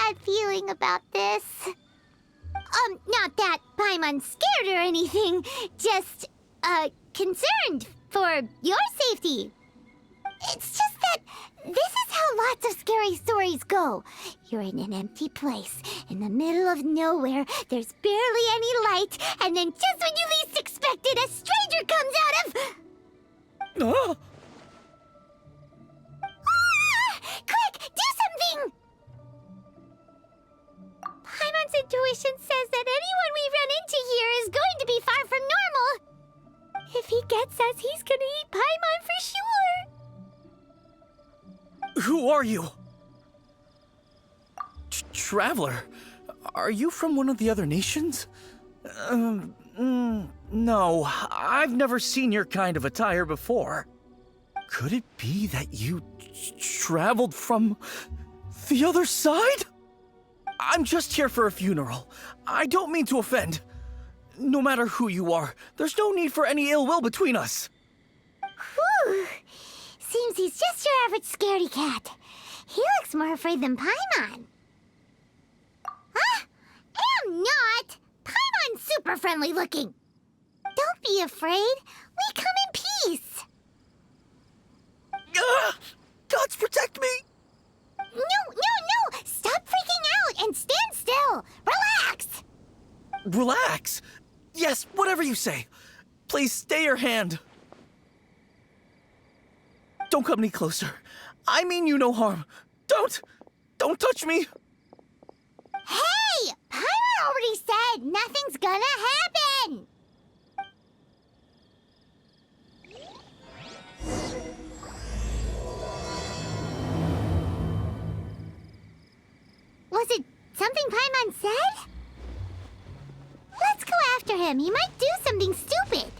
bad feeling about this. Not that Paimon's scared or anything, just, concerned for your safety. It's just that this is how lots of scary stories go. You're in an empty place, in the middle of nowhere, there's barely any light, and then just when you least expect it, a stranger comes out of... Oh! Quick, do something! Paimon's intuition says that anyone we run into here is going to be far from normal. If he gets us, he's gonna eat Paimon for sure. Who are you? Traveler? Are you from one of the other nations? No, I've never seen your kind of attire before. Could it be that you traveled from the other side? I'm just here for a funeral. I don't mean to offend. No matter who you are, there's no need for any ill will between us. Whew. Seems he's just your average scaredy cat. He looks more afraid than Paimon. Huh? I'm not! Paimon's super friendly looking. Don't be afraid. We come in peace. Gods protect me! No! Stop freaking out and stand still. Relax. Relax. Yes, whatever you say. Please stay your hand. Don't come any closer. I mean you no harm. Don't touch me. Hey! Paimon already said nothing's gonna happen. Was it something Paimon said? Let's go after him. He might do something stupid.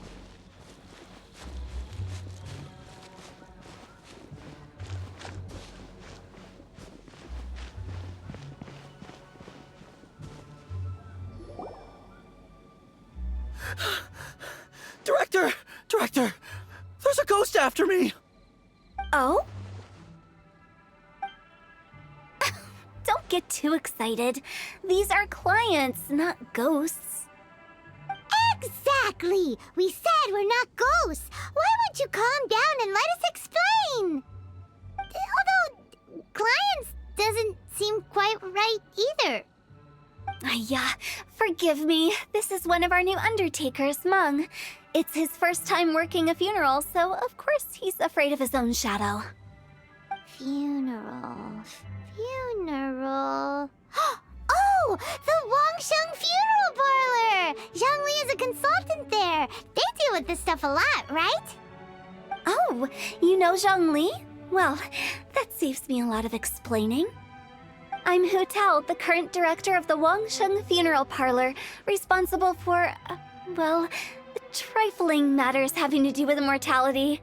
Director! There's a ghost after me! Oh? Don't get too excited. These are clients, not ghosts. Exactly! We said we're not ghosts. Why won't you calm down and let us explain? Although, clients doesn't seem quite right either. Yeah, forgive me. This is one of our new undertakers, Mung. It's his first time working a funeral, so of course he's afraid of his own shadow. Funeral. Oh! The Wangsheng Funeral Parlor! Zhongli is a consultant there. They deal with this stuff a lot, right? Oh, you know Zhongli? Well, that saves me a lot of explaining. I'm Hu Tao, the current director of the Wangsheng Funeral Parlor, responsible for, well, trifling matters having to do with immortality.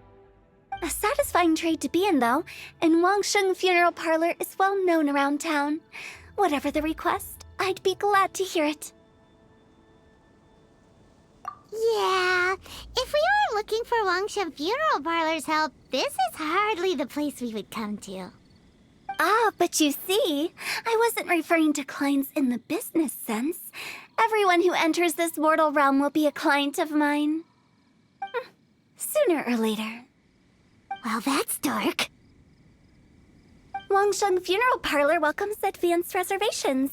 A satisfying trade to be in, though, and Wangsheng Funeral Parlor is well known around town. Whatever the request, I'd be glad to hear it. Yeah, if we were looking for Wangsheng Funeral Parlor's help, this is hardly the place we would come to. Ah, but you see, I wasn't referring to clients in the business sense. Everyone who enters this mortal realm will be a client of mine. Sooner or later. Well, that's dark. Wangsheng Funeral Parlor welcomes advanced reservations.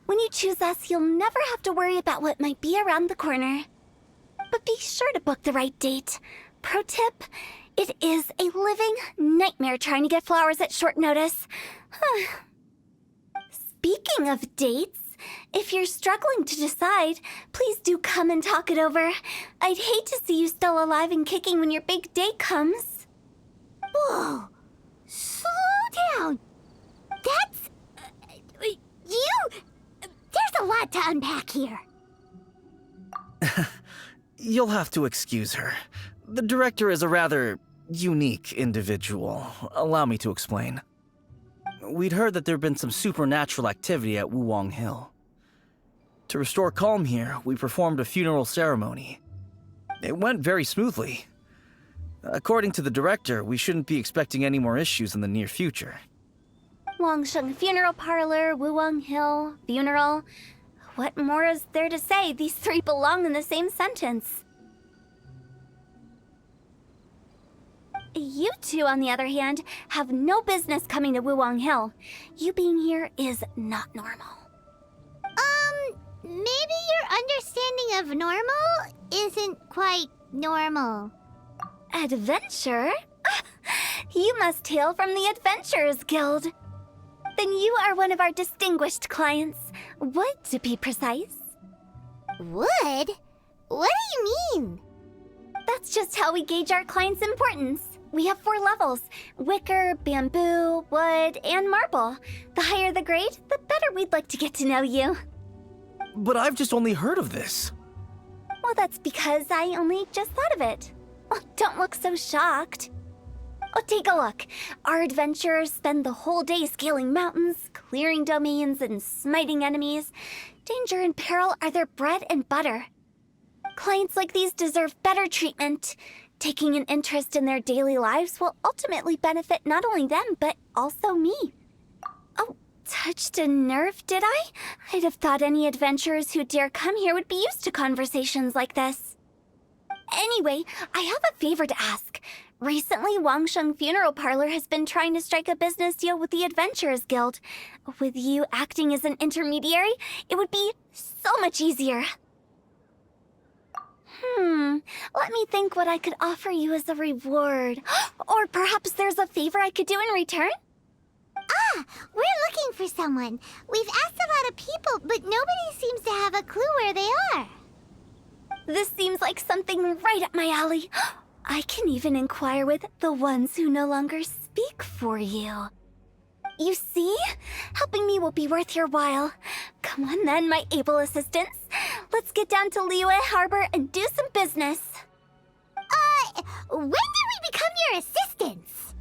When you choose us, you'll never have to worry about what might be around the corner. But be sure to book the right date. Pro tip, it is a living nightmare trying to get flowers at short notice. Speaking of dates, if you're struggling to decide, please do come and talk it over. I'd hate to see you still alive and kicking when your big day comes. Whoa! Slow down! That's... There's a lot to unpack here. You'll have to excuse her. The director is a rather unique individual. Allow me to explain. We'd heard that there'd been some supernatural activity at Wuwang Hill. To restore calm here, we performed a funeral ceremony. It went very smoothly. According to the director, we shouldn't be expecting any more issues in the near future. Wangsheng Funeral Parlor, Wuwang Hill, Funeral. What more is there to say? These three belong in the same sentence. You two, on the other hand, have no business coming to Wuwang Hill. You being here is not normal. Maybe your understanding of normal isn't quite normal. Adventure? You must hail from the Adventurers Guild. Then you are one of our distinguished clients. Wood, to be precise. Wood? What do you mean? That's just how we gauge our clients' importance. We have 4 levels: wicker, bamboo, wood, and marble. The higher the grade, the better we'd like to get to know you. But I've just only heard of this. Well, that's because I only just thought of it. Oh, don't look so shocked. Oh, take a look. Our adventurers spend the whole day scaling mountains, clearing domains, and smiting enemies. Danger and peril are their bread and butter. Clients like these deserve better treatment. Taking an interest in their daily lives will ultimately benefit not only them, but also me. Oh, touched a nerve, did I? I'd have thought any adventurers who dare come here would be used to conversations like this. Anyway, I have a favor to ask. Recently, Wangsheng Funeral Parlor has been trying to strike a business deal with the Adventurers Guild. With you acting as an intermediary, it would be so much easier. Let me think what I could offer you as a reward. Or perhaps there's a favor I could do in return? We're looking for someone. We've asked a lot of people, but nobody seems to have a clue where they are. This seems like something right up my alley. I can even inquire with the ones who no longer speak for you. You see? Helping me will be worth your while. Come on then, my able assistants. Let's get down to Liyue Harbor and do some business. When did we become your assistants?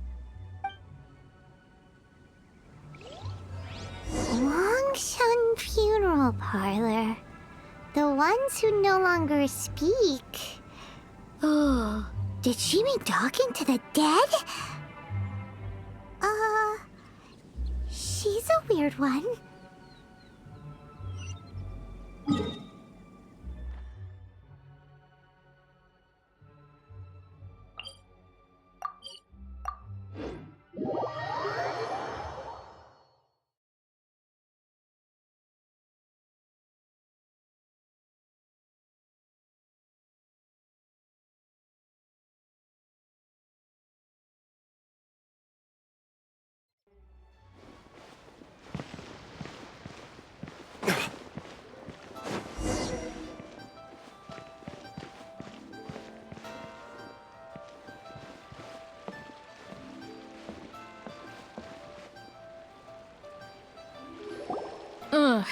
Wangsheng Funeral Parlor. The ones who no longer speak. Oh, did she mean talking to the dead? She's a weird one.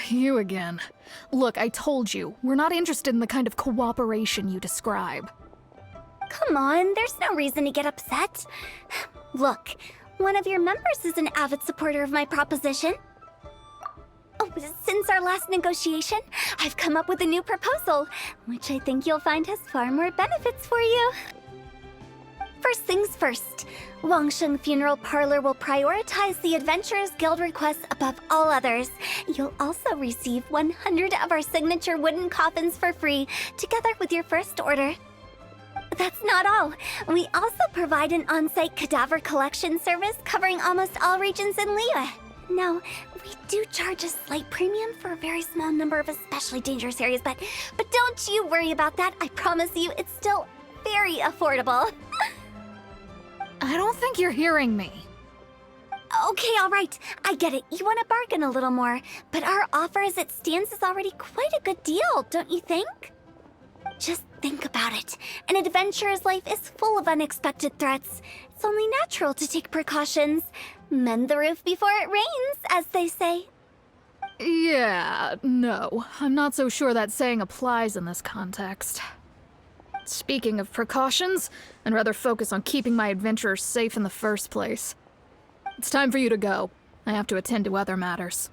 You again. Look, I told you, we're not interested in the kind of cooperation you describe. Come on, there's no reason to get upset. Look, one of your members is an avid supporter of my proposition. Oh, since our last negotiation, I've come up with a new proposal, which I think you'll find has far more benefits for you. First things first, Wangsheng Funeral Parlor will prioritize the Adventurers Guild requests above all others. You'll also receive 100 of our signature wooden coffins for free, together with your first order. That's not all. We also provide an on-site cadaver collection service covering almost all regions in Liyue. Now, we do charge a slight premium for a very small number of especially dangerous areas, but don't you worry about that. I promise you, it's still very affordable. I don't think you're hearing me. Okay, all right. I get it. You want to bargain a little more, but our offer as it stands is already quite a good deal, don't you think? Just think about it. An adventurer's life is full of unexpected threats. It's only natural to take precautions. Mend the roof before it rains, as they say. Yeah, no. I'm not so sure that saying applies in this context. Speaking of precautions, I'd rather focus on keeping my adventurers safe in the first place. It's time for you to go. I have to attend to other matters.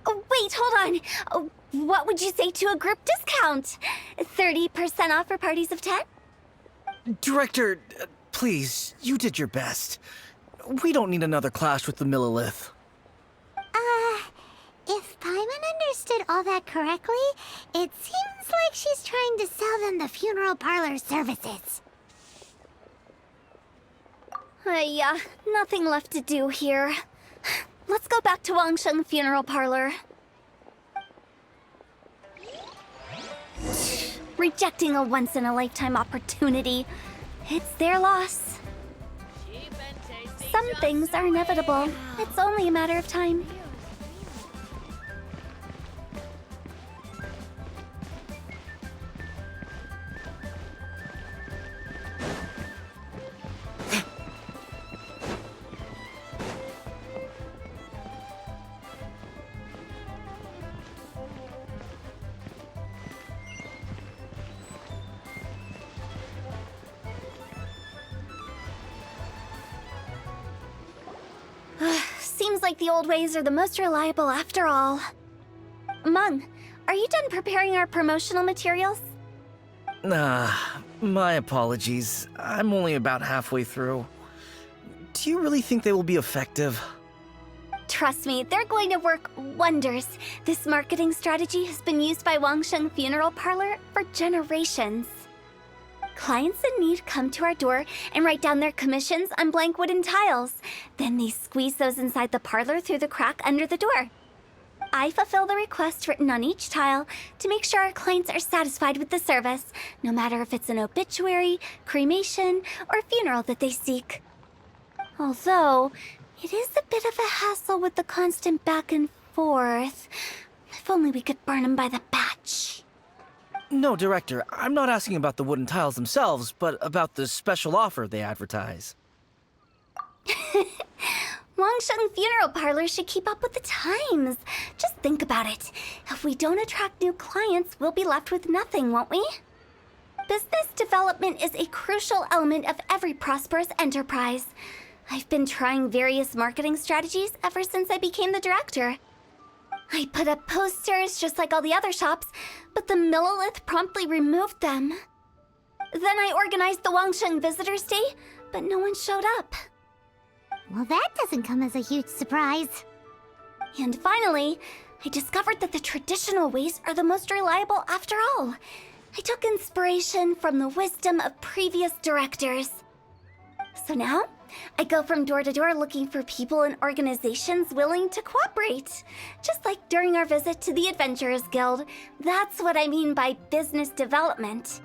Oh, wait, hold on. Oh, what would you say to a group discount? 30% off for parties of 10? Director, please, you did your best. We don't need another clash with the Millilith. If Paimon understood all that correctly, it seems like she's trying to sell them the funeral parlor services. Yeah, nothing left to do here. Let's go back to Wangsheng Funeral Parlor. Rejecting a once-in-a-lifetime opportunity. It's their loss. Some things are inevitable. It's only a matter of time. Seems like the old ways are the most reliable after all. Mung, are you done preparing our promotional materials? My apologies. I'm only about halfway through. Do you really think they will be effective? Trust me, they're going to work wonders. This marketing strategy has been used by Wangsheng Funeral Parlor for generations. Clients in need come to our door and write down their commissions on blank wooden tiles. Then they squeeze those inside the parlor through the crack under the door. I fulfill the request written on each tile to make sure our clients are satisfied with the service, no matter if it's an obituary, cremation, or funeral that they seek. Although, it is a bit of a hassle with the constant back and forth. If only we could burn them by the batch. No, Director, I'm not asking about the wooden tiles themselves, but about the special offer they advertise. Wangsheng Funeral Parlor should keep up with the times. Just think about it. If we don't attract new clients, we'll be left with nothing, won't we? Business development is a crucial element of every prosperous enterprise. I've been trying various marketing strategies ever since I became the director. I put up posters just like all the other shops, but the Millilith promptly removed them. Then I organized the Wangsheng Visitors Day, but no one showed up. Well, that doesn't come as a huge surprise. And finally, I discovered that the traditional ways are the most reliable after all. I took inspiration from the wisdom of previous directors. So now, I go from door to door looking for people and organizations willing to cooperate. Just like during our visit to the Adventurers Guild. That's what I mean by business development.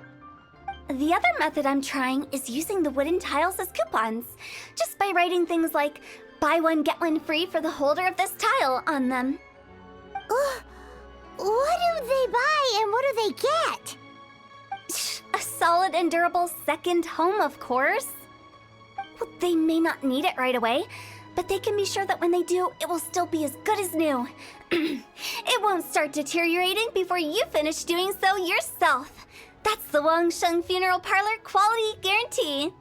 The other method I'm trying is using the wooden tiles as coupons. Just by writing things like, buy one, get one free for the holder of this tile on them. What do they buy and what do they get? A solid and durable second home, of course. Well, they may not need it right away, but they can be sure that when they do, it will still be as good as new. It won't start deteriorating before you finish doing so yourself. That's the Wangsheng Funeral Parlor quality guarantee.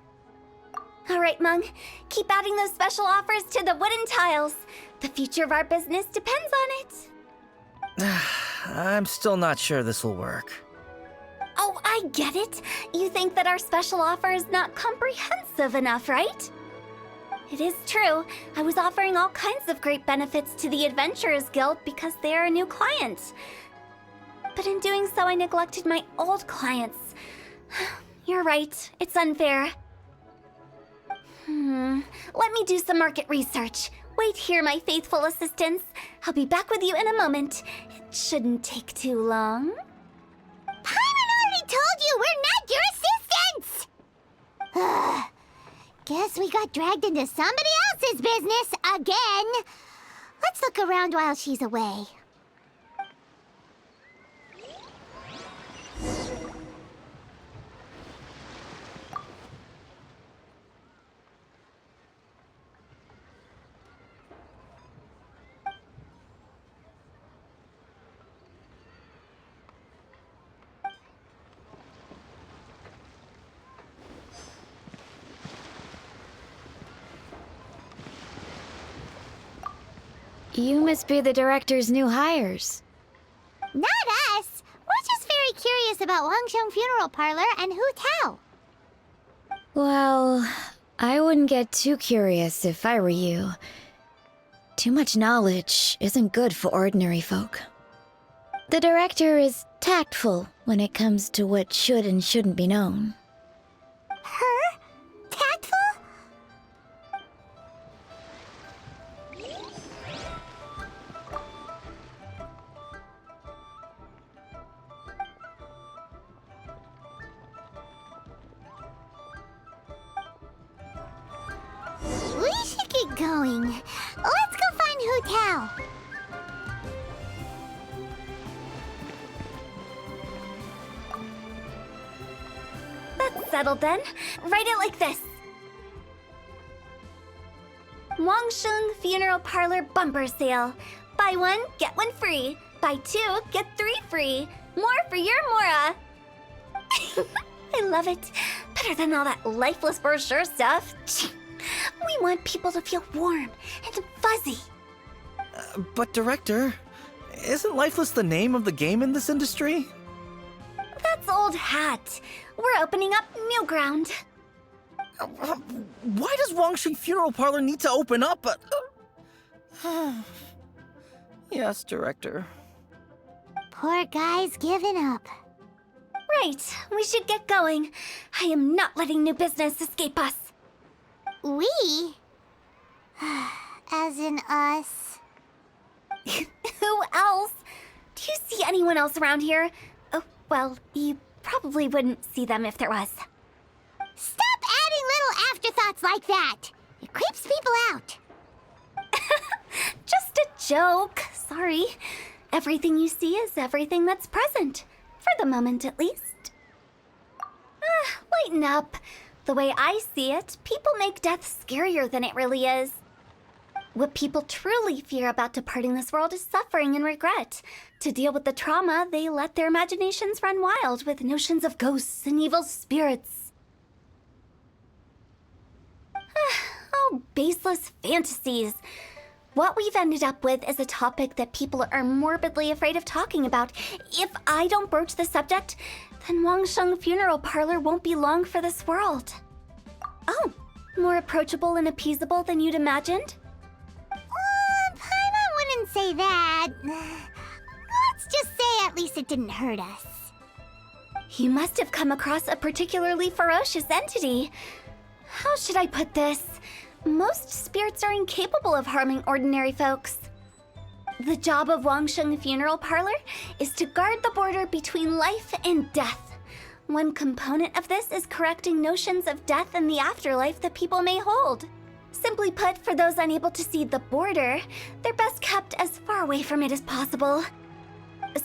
All right, Mung, keep adding those special offers to the wooden tiles. The future of our business depends on it. I'm still not sure this will work. Oh, I get it. You think that our special offer is not comprehensive enough, right? It is true. I was offering all kinds of great benefits to the Adventurers Guild because they are a new client. But in doing so, I neglected my old clients. You're right. It's unfair. Let me do some market research. Wait here, my faithful assistants. I'll be back with you in a moment. It shouldn't take too long. Paimon already told you we're not your assistants! Guess we got dragged into somebody else's business again. Let's look around while she's away. You must be the director's new hires. Not us. We're just very curious about Wangsheng Funeral Parlor and Hu Tao. Well, I wouldn't get too curious if I were you. Too much knowledge isn't good for ordinary folk. The director is tactful when it comes to what should and shouldn't be known. Her? Tactful? We should get going. Let's go find Hu Tao. That's settled then. Write it like this. Wangsheng Funeral Parlor Bumper Sale. Buy one, get one free. Buy two, get three free. More for your Mora. I love it. Better than all that lifeless brochure stuff. We want people to feel warm and fuzzy. But Director, isn't Lifeless the name of the game in this industry? That's old hat. We're opening up new ground. Why does Wangsheng Funeral Parlor need to open up? Yes, Director. Poor guy's giving up. Right, we should get going. I am not letting new business escape us. We? As in us. Who else? Do you see anyone else around here? Oh, well, you probably wouldn't see them if there was. Stop adding little afterthoughts like that. It creeps people out. Just a joke. Sorry. Everything you see is everything that's present. For the moment, at least. Lighten up. The way I see it, people make death scarier than it really is. What people truly fear about departing this world is suffering and regret. To deal with the trauma, they let their imaginations run wild with notions of ghosts and evil spirits. Oh, baseless fantasies. What we've ended up with is a topic that people are morbidly afraid of talking about. If I don't broach the subject, then Wangsheng Funeral Parlor won't be long for this world. Oh, more approachable and appeasable than you'd imagined? Paimon wouldn't say that. Let's just say at least it didn't hurt us. You must have come across a particularly ferocious entity. How should I put this? Most spirits are incapable of harming ordinary folks. The job of Wangsheng Funeral Parlor is to guard the border between life and death. One component of this is correcting notions of death and the afterlife that people may hold. Simply put, for those unable to see the border, they're best kept as far away from it as possible.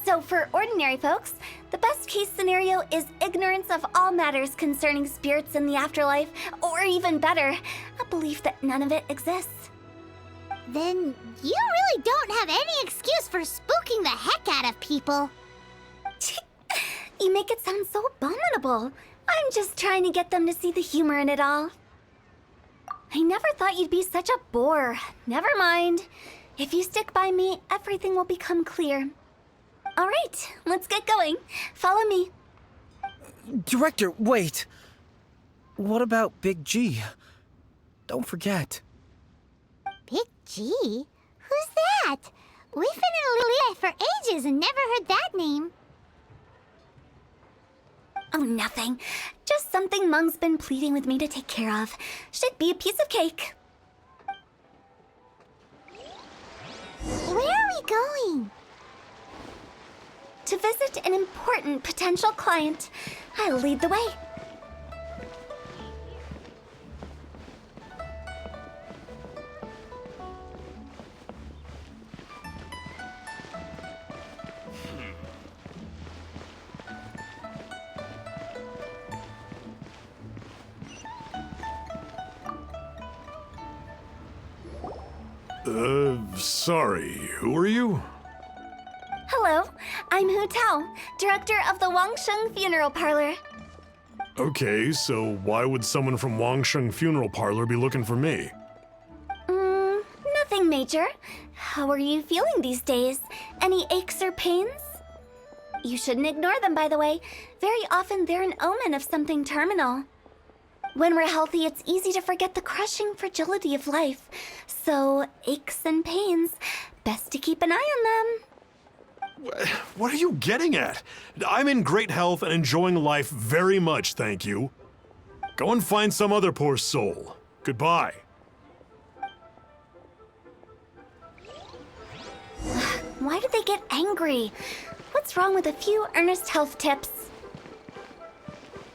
So for ordinary folks, the best case scenario is ignorance of all matters concerning spirits in the afterlife, or even better, a belief that none of it exists. Then you really don't have any excuse for spooking the heck out of people. You make it sound so abominable. I'm just trying to get them to see the humor in it all. I never thought you'd be such a bore. Never mind. If you stick by me, everything will become clear. All right, let's get going. Follow me. Director, wait. What about Big G? Don't forget. Big G? Who's that? We've been in Lulea for ages and never heard that name. Oh, nothing. Just something Mung's been pleading with me to take care of. Should be a piece of cake. Where are we going? To visit an important potential client. I'll lead the way. Sorry, who are you? Hello, I'm Hu Tao, director of the Wangsheng Funeral Parlor. Okay, so why would someone from Wangsheng Funeral Parlor be looking for me? Nothing major. How are you feeling these days? Any aches or pains? You shouldn't ignore them, by the way. Very often they're an omen of something terminal. When we're healthy, it's easy to forget the crushing fragility of life. So, aches and pains, best to keep an eye on them. What are you getting at? I'm in great health and enjoying life very much, thank you. Go and find some other poor soul. Goodbye. Why did they get angry? What's wrong with a few earnest health tips?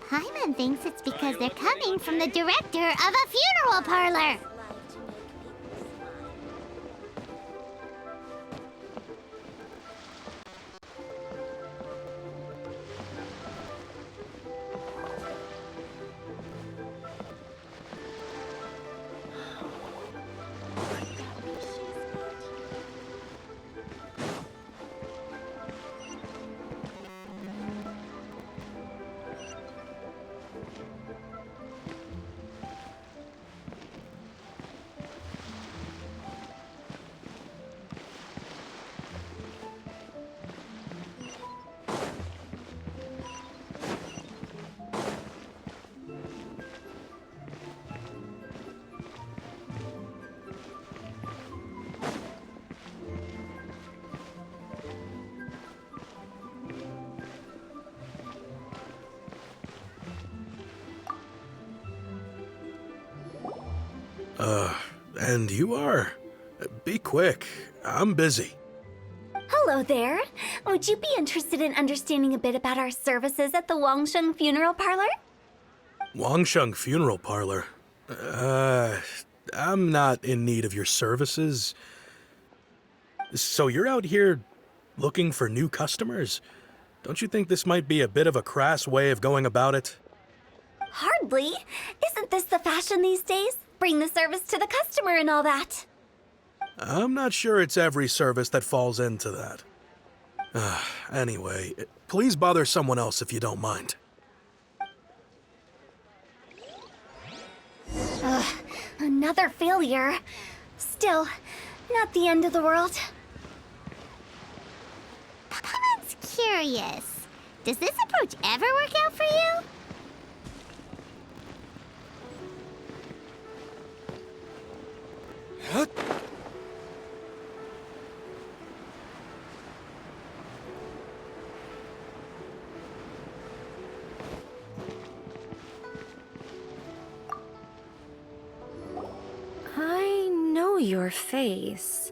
Paimon thinks it's because they're coming from the director of a funeral parlor. And you are? Be quick. I'm busy. Hello there. Would you be interested in understanding a bit about our services at the Wangsheng Funeral Parlor? Wangsheng Funeral Parlor? I'm not in need of your services. So you're out here looking for new customers? Don't you think this might be a bit of a crass way of going about it? Hardly. Isn't this the fashion these days? Bring the service to the customer and all that. I'm not sure it's every service that falls into that. Anyway, please bother someone else if you don't mind. Another failure. Still, not the end of the world. Paimon's curious. Does this approach ever work out for you? I know your face.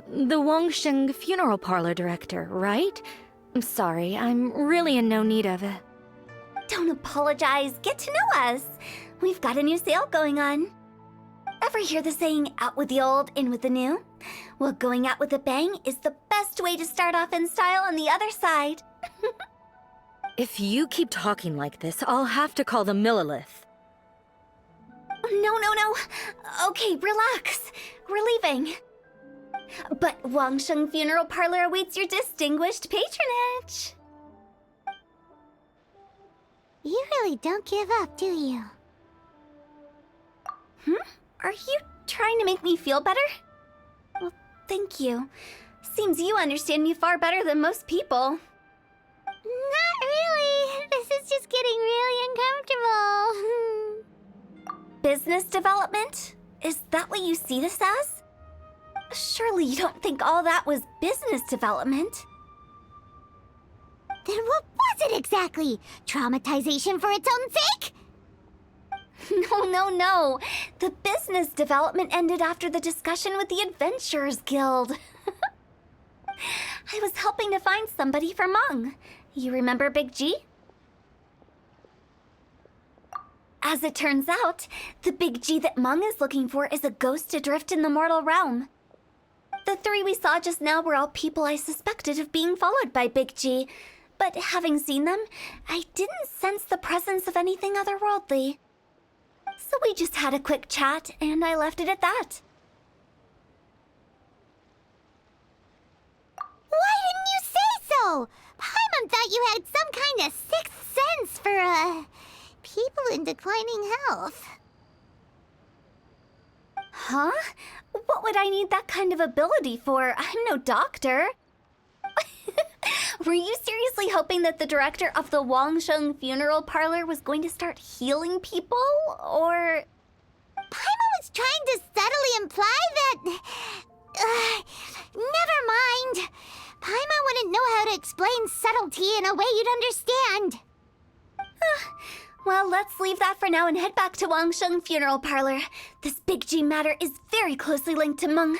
The Wangsheng Funeral Parlor director, right? I'm sorry, I'm really in no need of it. Don't apologize. Get to know us. We've got a new sale going on. Ever hear the saying, out with the old, in with the new? Well, going out with a bang is the best way to start off in style on the other side. If you keep talking like this, I'll have to call the Millilith. No. Okay, relax. We're leaving. But Wangsheng Funeral Parlor awaits your distinguished patronage. You really don't give up, do you? Are you trying to make me feel better? Well, thank you. Seems you understand me far better than most people. Not really. This is just getting really uncomfortable. Business development? Is that what you see this as? Surely you don't think all that was business development. Then what was it exactly? Traumatization for its own sake? No. The business development ended after the discussion with the Adventurers Guild. I was helping to find somebody for Meng. You remember Big G? As it turns out, the Big G that Meng is looking for is a ghost adrift in the mortal realm. The three we saw just now were all people I suspected of being followed by Big G, but having seen them, I didn't sense the presence of anything otherworldly. So we just had a quick chat, and I left it at that. Why didn't you say so? Paimon thought you had some kind of sixth sense for, people in declining health. Huh? What would I need that kind of ability for? I'm no doctor. Were you seriously really hoping that the director of the Wangsheng Funeral Parlor was going to start healing people, or... Paimon was trying to subtly imply that... never mind. Paimon wouldn't know how to explain subtlety in a way you'd understand. Well, let's leave that for now and head back to Wangsheng Funeral Parlor. This Big G matter is very closely linked to Meng.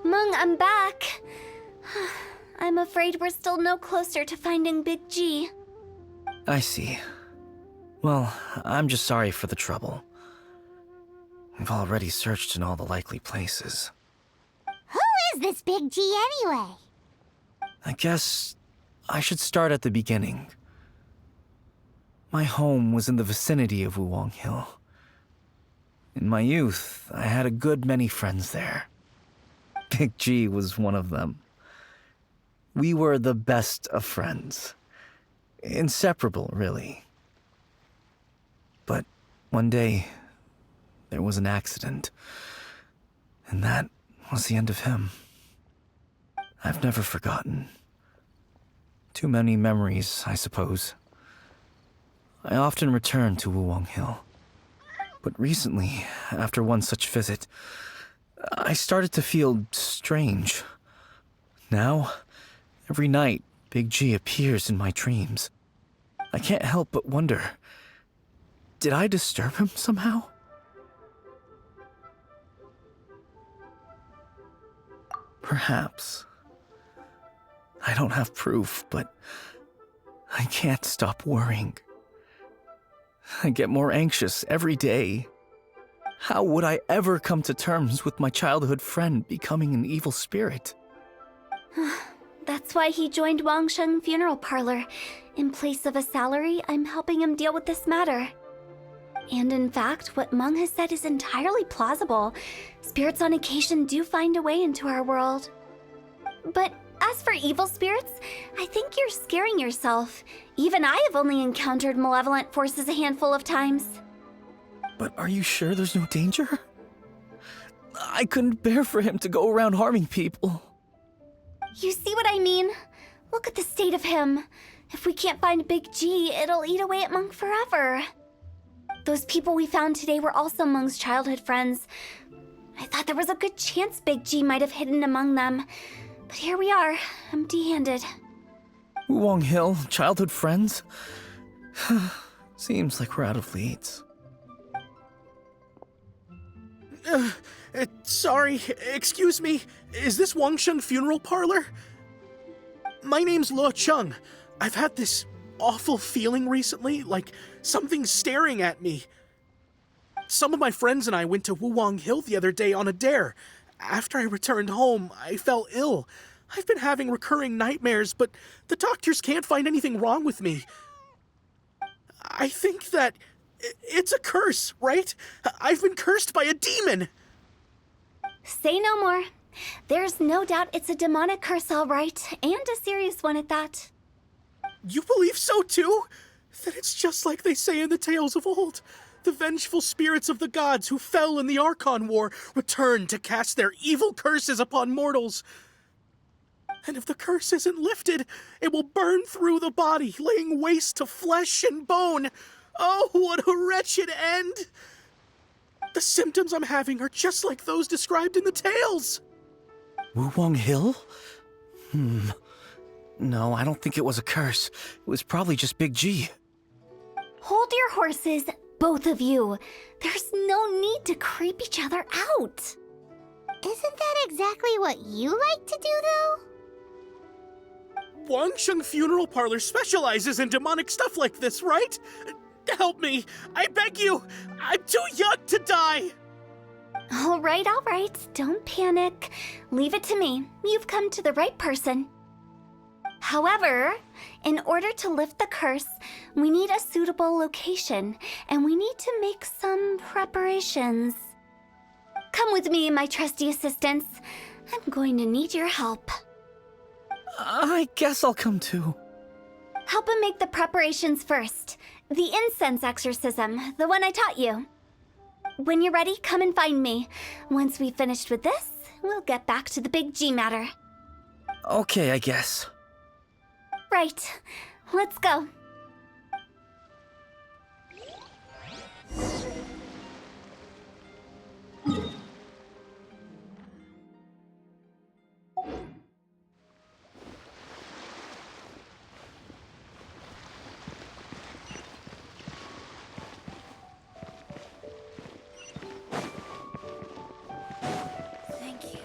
Meng, I'm back. I'm afraid we're still no closer to finding Big G. I see. Well, I'm just sorry for the trouble. We've already searched in all the likely places. Who is this Big G anyway? I guess I should start at the beginning. My home was in the vicinity of Wuwang Hill. In my youth, I had a good many friends there. Big G was one of them. We were the best of friends. Inseparable, really. But one day, there was an accident. And that was the end of him. I've never forgotten. Too many memories, I suppose. I often return to Wuwang Hill. But recently, after one such visit, I started to feel strange. Now, every night, Big G appears in my dreams. I can't help but wonder, did I disturb him somehow? Perhaps. I don't have proof, but I can't stop worrying. I get more anxious every day. How would I ever come to terms with my childhood friend becoming an evil spirit? That's why he joined Wangsheng Funeral Parlor. In place of a salary, I'm helping him deal with this matter. And in fact, what Meng has said is entirely plausible. Spirits on occasion do find a way into our world. But as for evil spirits, I think you're scaring yourself. Even I have only encountered malevolent forces a handful of times. But are you sure there's no danger? I couldn't bear for him to go around harming people. You see what I mean? Look at the state of him. If we can't find Big G, it'll eat away at Meng forever. Those people we found today were also Meng's childhood friends. I thought there was a good chance Big G might have hidden among them. But here we are, empty-handed. Wuwang Hill, childhood friends? Seems like we're out of leads. Sorry, excuse me. Is this Wangsheng Funeral Parlor? My name's Luo Chung. I've had this awful feeling recently, like something's staring at me. Some of my friends and I went to Wuwang Hill the other day on a dare. After I returned home, I fell ill. I've been having recurring nightmares, but the doctors can't find anything wrong with me. I think that it's a curse, right? I've been cursed by a demon. Say no more. There's no doubt it's a demonic curse, all right, and a serious one at that. You believe so too? Then it's just like they say in the tales of old. The vengeful spirits of the gods who fell in the Archon War return to cast their evil curses upon mortals. And if the curse isn't lifted, it will burn through the body, laying waste to flesh and bone. Oh, what a wretched end! The symptoms I'm having are just like those described in the tales. Wuwang Hill? No, I don't think it was a curse. It was probably just Big G. Hold your horses, both of you. There's no need to creep each other out. Isn't that exactly what you like to do, though? Wangsheng Funeral Parlor specializes in demonic stuff like this, right? Help me! I beg you! I'm too young to die! All right. Don't panic. Leave it to me. You've come to the right person. However, in order to lift the curse, we need a suitable location, and we need to make some preparations. Come with me, my trusty assistants. I'm going to need your help. I guess I'll come too. Help him make the preparations first. The incense exorcism, the one I taught you. When you're ready, come and find me. Once we've finished with this, we'll get back to the big G matter. Okay, I guess. Right. Let's go. Thank you.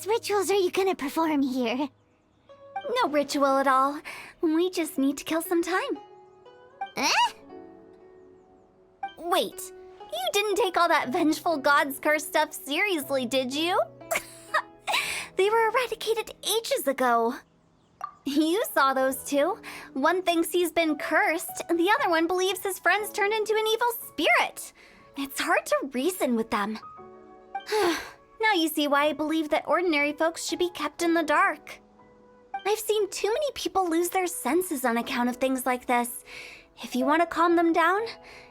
Rituals are you gonna perform here? No ritual at all. We just need to kill some time. Eh? Wait, you didn't take all that vengeful god's curse stuff seriously, did you? They were eradicated ages ago. You saw those two. One thinks he's been cursed, and the other one believes his friends turned into an evil spirit. It's hard to reason with them. Now you see why I believe that ordinary folks should be kept in the dark. I've seen too many people lose their senses on account of things like this. If you want to calm them down,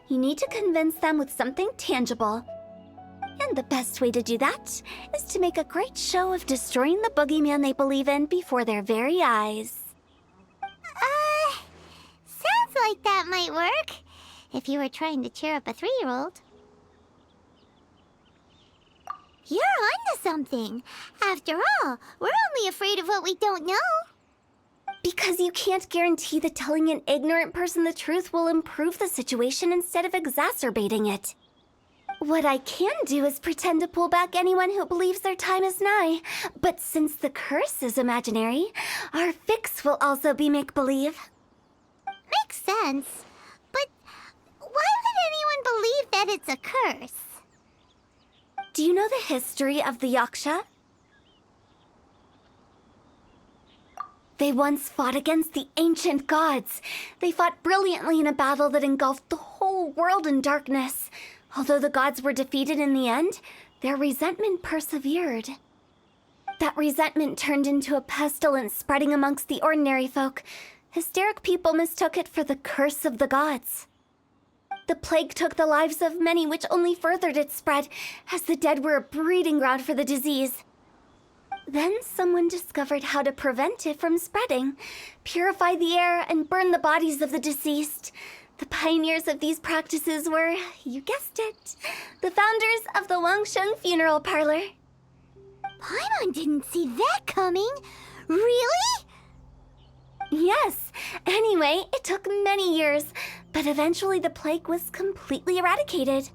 you need to convince them with something tangible. And the best way to do that is to make a great show of destroying the boogeyman they believe in before their very eyes. Sounds like that might work. If you were trying to cheer up a 3-year-old. You're onto something. After all, we're only afraid of what we don't know. Because you can't guarantee that telling an ignorant person the truth will improve the situation instead of exacerbating it. What I can do is pretend to pull back anyone who believes their time is nigh. But since the curse is imaginary, our fix will also be make-believe. Makes sense. But why would anyone believe that it's a curse? Do you know the history of the Yaksha? They once fought against the ancient gods. They fought brilliantly in a battle that engulfed the whole world in darkness. Although the gods were defeated in the end, their resentment persevered. That resentment turned into a pestilence spreading amongst the ordinary folk. Hysteric people mistook it for the curse of the gods. The plague took the lives of many, which only furthered its spread, as the dead were a breeding ground for the disease. Then someone discovered how to prevent it from spreading, purify the air, and burn the bodies of the deceased. The pioneers of these practices were, you guessed it, the founders of the Wangsheng Funeral Parlor. Paimon didn't see that coming. Really? Yes. Anyway, it took many years, but eventually the plague was completely eradicated.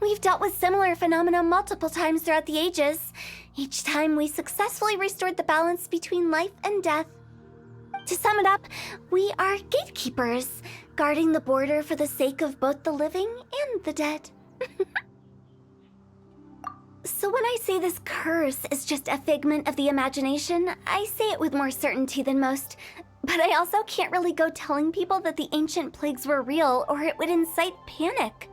We've dealt with similar phenomena multiple times throughout the ages. Each time we successfully restored the balance between life and death. To sum it up, we are gatekeepers, guarding the border for the sake of both the living and the dead. So when I say this curse is just a figment of the imagination, I say it with more certainty than most. But I also can't really go telling people that the ancient plagues were real, or it would incite panic.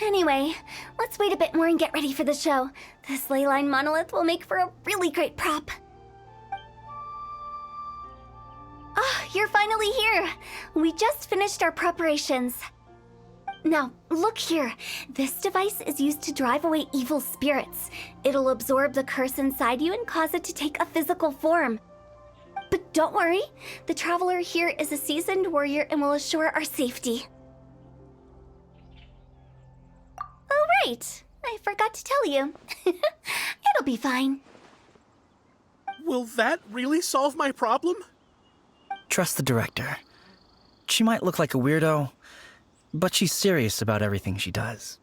Anyway, let's wait a bit more and get ready for the show. This leyline monolith will make for a really great prop. Ah, you're finally here! We just finished our preparations. Now, look here. This device is used to drive away evil spirits. It'll absorb the curse inside you and cause it to take a physical form. But don't worry, the traveler here is a seasoned warrior and will assure our safety. Oh, right. I forgot to tell you. It'll be fine. Will that really solve my problem? Trust the director. She might look like a weirdo, but she's serious about everything she does.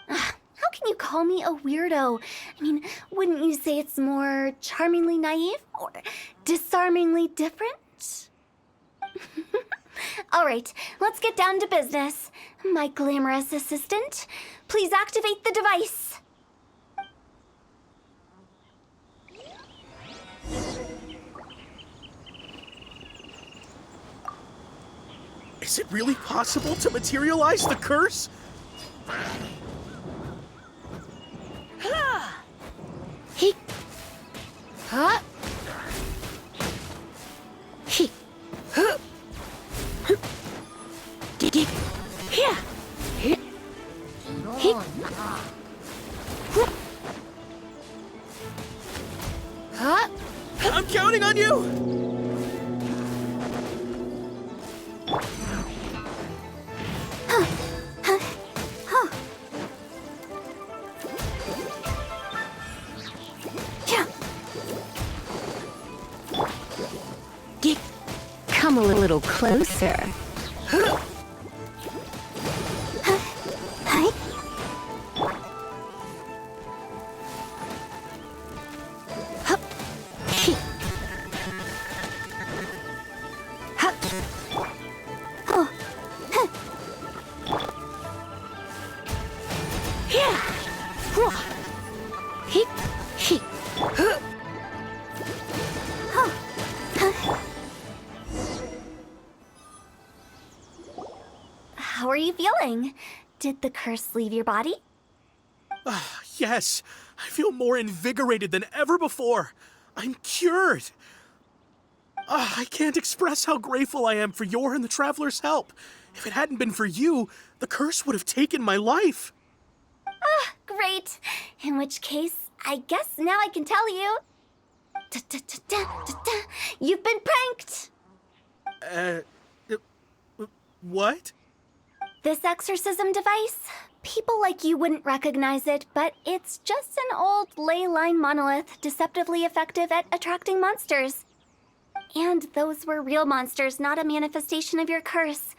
How can you call me a weirdo? I mean, wouldn't you say it's more charmingly naive or disarmingly different? All right, let's get down to business. My glamorous assistant, please activate the device. Is it really possible to materialize the curse? He. Huh? He. Huh? Did he? Here. Here. He. Huh? I'm counting on you! Come a little closer. How are you feeling? Did the curse leave your body? Yes, I feel more invigorated than ever before. I'm cured. I can't express how grateful I am for your and the Traveler's help. If it hadn't been for you, the curse would have taken my life. Great. In which case, I guess now I can tell you. You've been pranked! What? This exorcism device? People like you wouldn't recognize it, but it's just an old ley line monolith deceptively effective at attracting monsters. And those were real monsters, not a manifestation of your curse.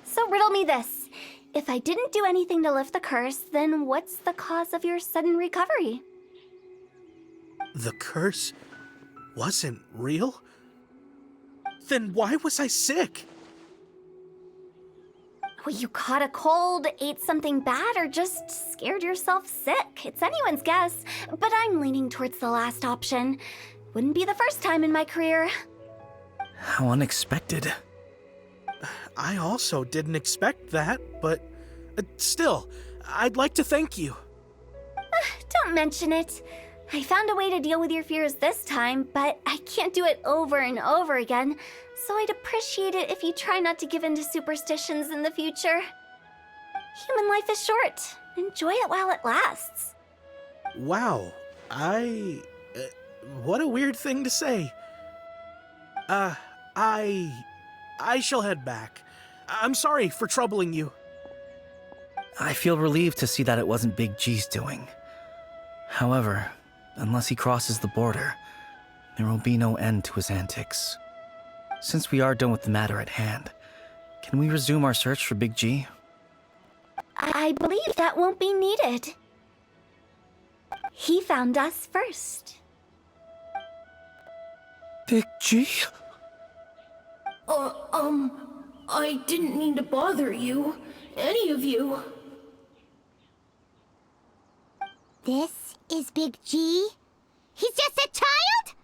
So riddle me this. If I didn't do anything to lift the curse, then what's the cause of your sudden recovery? The curse wasn't real? Then why was I sick? Well, you caught a cold, ate something bad, or just scared yourself sick. It's anyone's guess, but I'm leaning towards the last option. Wouldn't be the first time in my career. How unexpected. I also didn't expect that, but still, I'd like to thank you. Don't mention it. I found a way to deal with your fears this time, but I can't do it over and over again, so I'd appreciate it if you try not to give in to superstitions in the future. Human life is short. Enjoy it while it lasts. Wow, what a weird thing to say. I shall head back. I'm sorry for troubling you. I feel relieved to see that it wasn't Big G's doing. However, unless he crosses the border, there will be no end to his antics. Since we are done with the matter at hand, can we resume our search for Big G? I believe that won't be needed. He found us first. Big G? I didn't mean to bother you. Any of you. This is Big G? He's just a child?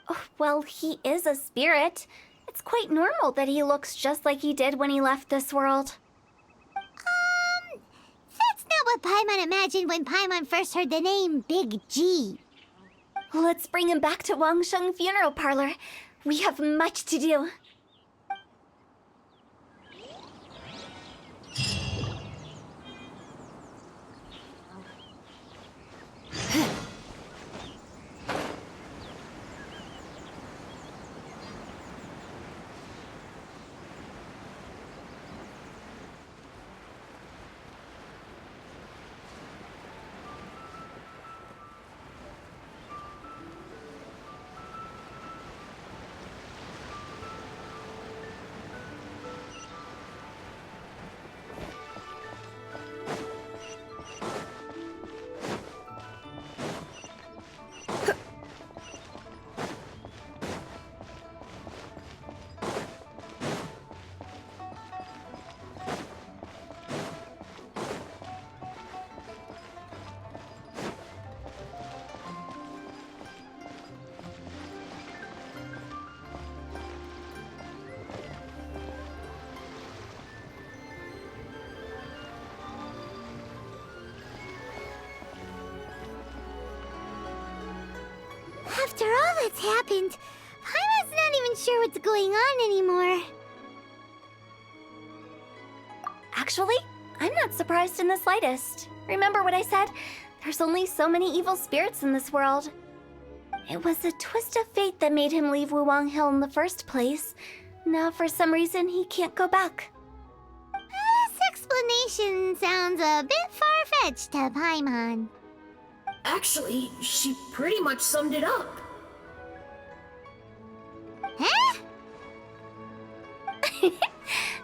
Oh, well, he is a spirit. It's quite normal that he looks just like he did when he left this world. That's not what Paimon imagined when Paimon first heard the name Big G. Let's bring him back to Wangsheng Funeral Parlor. We have much to do. After all that's happened, Paimon's not even sure what's going on anymore. Actually, I'm not surprised in the slightest. Remember what I said? There's only so many evil spirits in this world. It was a twist of fate that made him leave Wuwang Hill in the first place. Now, for some reason, he can't go back. This explanation sounds a bit far-fetched to Paimon. Actually, she pretty much summed it up. Huh?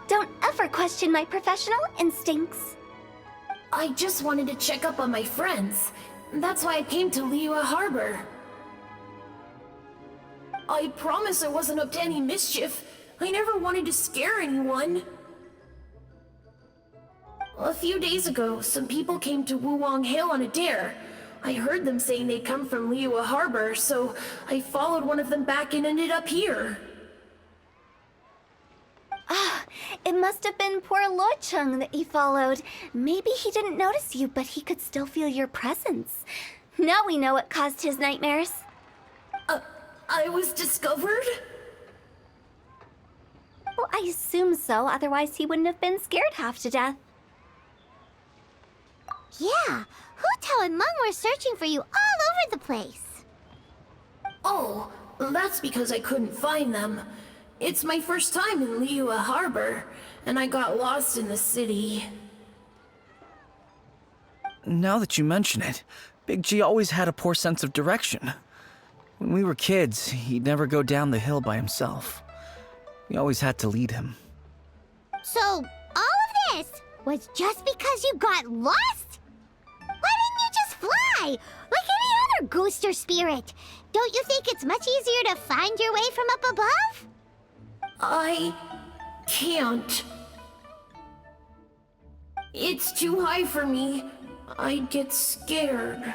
Don't ever question my professional instincts. I just wanted to check up on my friends. That's why I came to Liyue Harbor. I promise I wasn't up to any mischief. I never wanted to scare anyone. A few days ago, some people came to Wuwang Hill on a dare. I heard them saying they'd come from Liyue Harbor, so I followed one of them back and ended up here. Ah, it must have been poor Lo Chung that you followed. Maybe he didn't notice you, but he could still feel your presence. Now we know what caused his nightmares. I was discovered? Well, I assume so, otherwise he wouldn't have been scared half to death. Yeah, Hu Tao and Meng were searching for you all over the place. Oh, that's because I couldn't find them. It's my first time in Liyue Harbor, and I got lost in the city. Now that you mention it, Big G always had a poor sense of direction. When we were kids, he'd never go down the hill by himself. We always had to lead him. So, all of this was just because you got lost? Why didn't you just fly? Like any other ghost or spirit? Don't you think it's much easier to find your way from up above? I can't. It's too high for me. I'd get scared.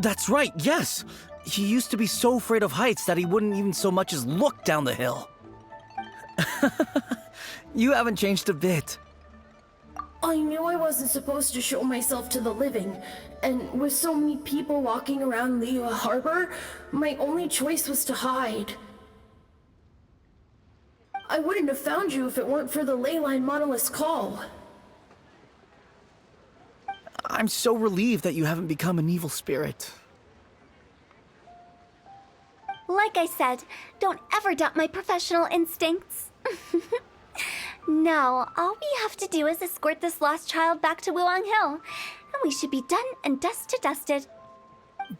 That's right, yes! He used to be so afraid of heights that he wouldn't even so much as look down the hill. You haven't changed a bit. I knew I wasn't supposed to show myself to the living, and with so many people walking around Liyue Harbor, my only choice was to hide. I wouldn't have found you if it weren't for the leyline monolith's call. I'm so relieved that you haven't become an evil spirit. Like I said, don't ever doubt my professional instincts. Now, all we have to do is escort this lost child back to Wuwang Hill, and we should be done and dust to dusted.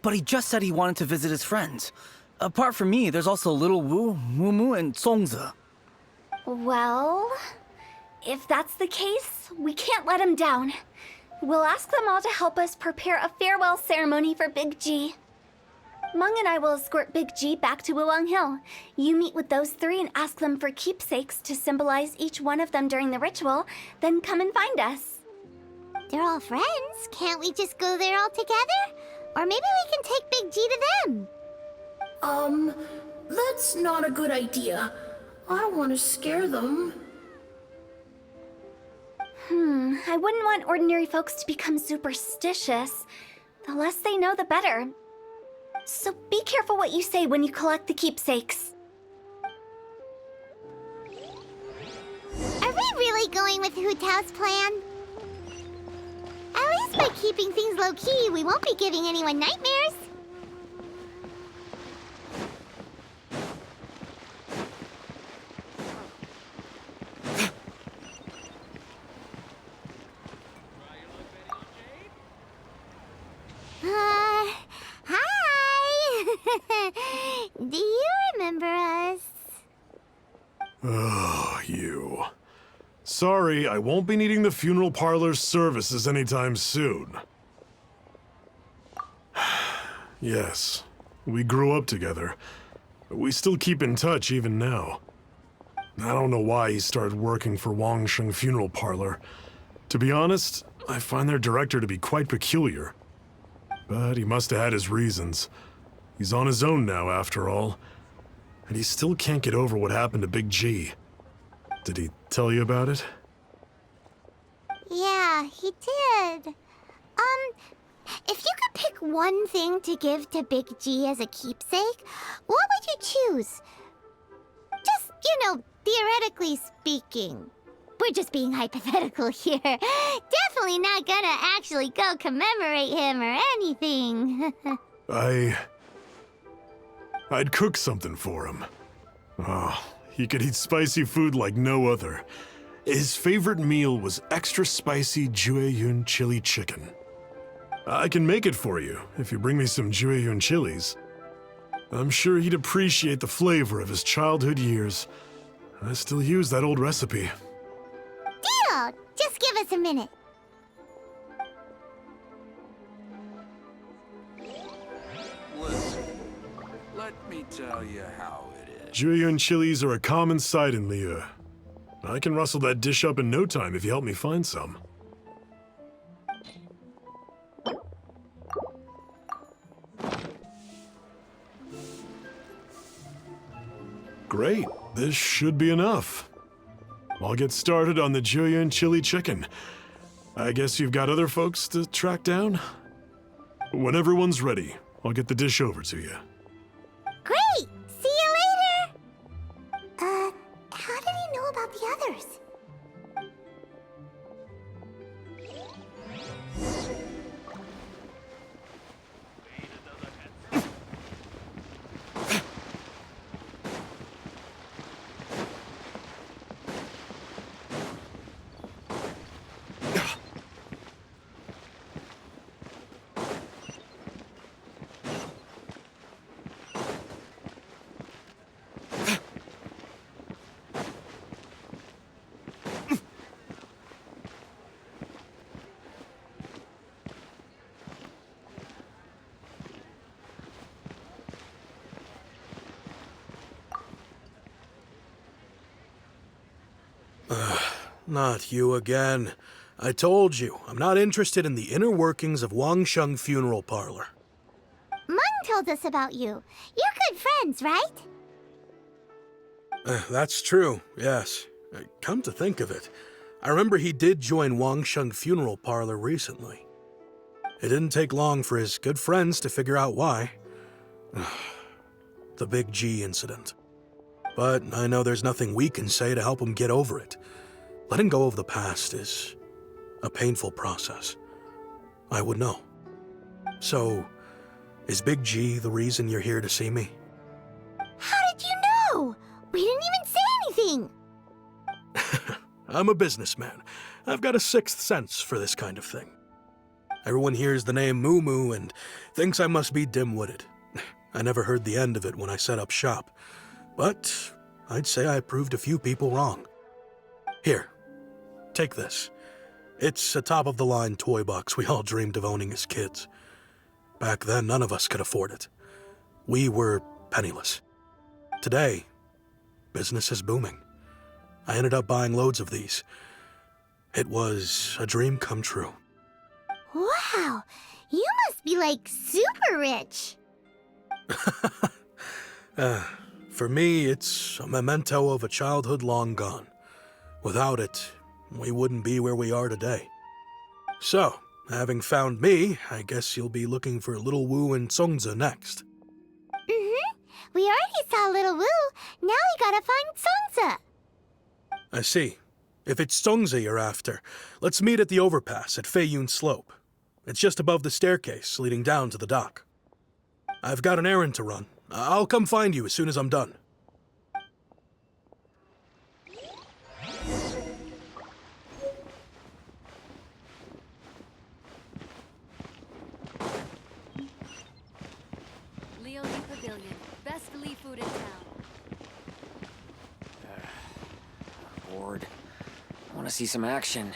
But he just said he wanted to visit his friends. Apart from me, there's also Little Wu, Mumu, and Songzi. Well, if that's the case, we can't let him down. We'll ask them all to help us prepare a farewell ceremony for Big G. Meng and I will escort Big G back to Wuwang Hill. You meet with those three and ask them for keepsakes to symbolize each one of them during the ritual, then come and find us. The they're all friends, can't we just go there all together? Or maybe we can take Big G to them. That's not a good idea. I don't want to scare them. I wouldn't want ordinary folks to become superstitious. The less they know, the better. So be careful what you say when you collect the keepsakes. Are we really going with Hu Tao's plan? At least by keeping things low-key, we won't be giving anyone nightmares. Hi! Do you remember us? Oh, you. Sorry, I won't be needing the funeral parlor's services anytime soon. Yes, we grew up together, but we still keep in touch even now. I don't know why he started working for Wangsheng Funeral Parlor. To be honest, I find their director to be quite peculiar. But he must have had his reasons. He's on his own now, after all. And he still can't get over what happened to Big G. Did he tell you about it? Yeah, he did. If you could pick one thing to give to Big G as a keepsake, what would you choose? Just, theoretically speaking. We're just being hypothetical here. Definitely not gonna actually go commemorate him or anything. I'd cook something for him. Oh, he could eat spicy food like no other. His favorite meal was extra spicy Jueyun chili chicken. I can make it for you if you bring me some Jueyun chilies. I'm sure he'd appreciate the flavor of his childhood years. I still use that old recipe. Deal! Just give us a minute. Listen, let me tell you how it is. Jueyun chilies are a common sight in Liyue. I can rustle that dish up in no time if you help me find some. Great, this should be enough. I'll get started on the Jueyun chili chicken. I guess you've got other folks to track down? When everyone's ready, I'll get the dish over to you. Great! See you later! How did he know about the others? Not you again. I told you, I'm not interested in the inner workings of Wangsheng Funeral Parlor. Mung told us about you. You're good friends, right? That's true, yes. Come to think of it, I remember he did join Wangsheng Funeral Parlor recently. It didn't take long for his good friends to figure out why. The Big G incident. But I know there's nothing we can say to help him get over it. Letting go of the past is a painful process. I would know. So, is Big G the reason you're here to see me? How did you know? We didn't even say anything. I'm a businessman. I've got a sixth sense for this kind of thing. Everyone hears the name Moo Moo and thinks I must be dim-witted. I never heard the end of it when I set up shop. But I'd say I proved a few people wrong. Here, take this. It's a top-of-the-line toy box we all dreamed of owning as kids. Back then, none of us could afford it. We were penniless. Today, business is booming. I ended up buying loads of these. It was a dream come true. Wow, you must be like super rich. For me, it's a memento of a childhood long gone. Without it, we wouldn't be where we are today. So, having found me, I guess you'll be looking for Little Wu and Songza next. We already saw Little Wu. Now we gotta find Songza. I see. If it's Songza you're after, let's meet at the overpass at Feiyun Slope. It's just above the staircase leading down to the dock. I've got an errand to run. I'll come find you as soon as I'm done. Leo Lee Pavilion. Best Lee food in town. Bored. I want to see some action.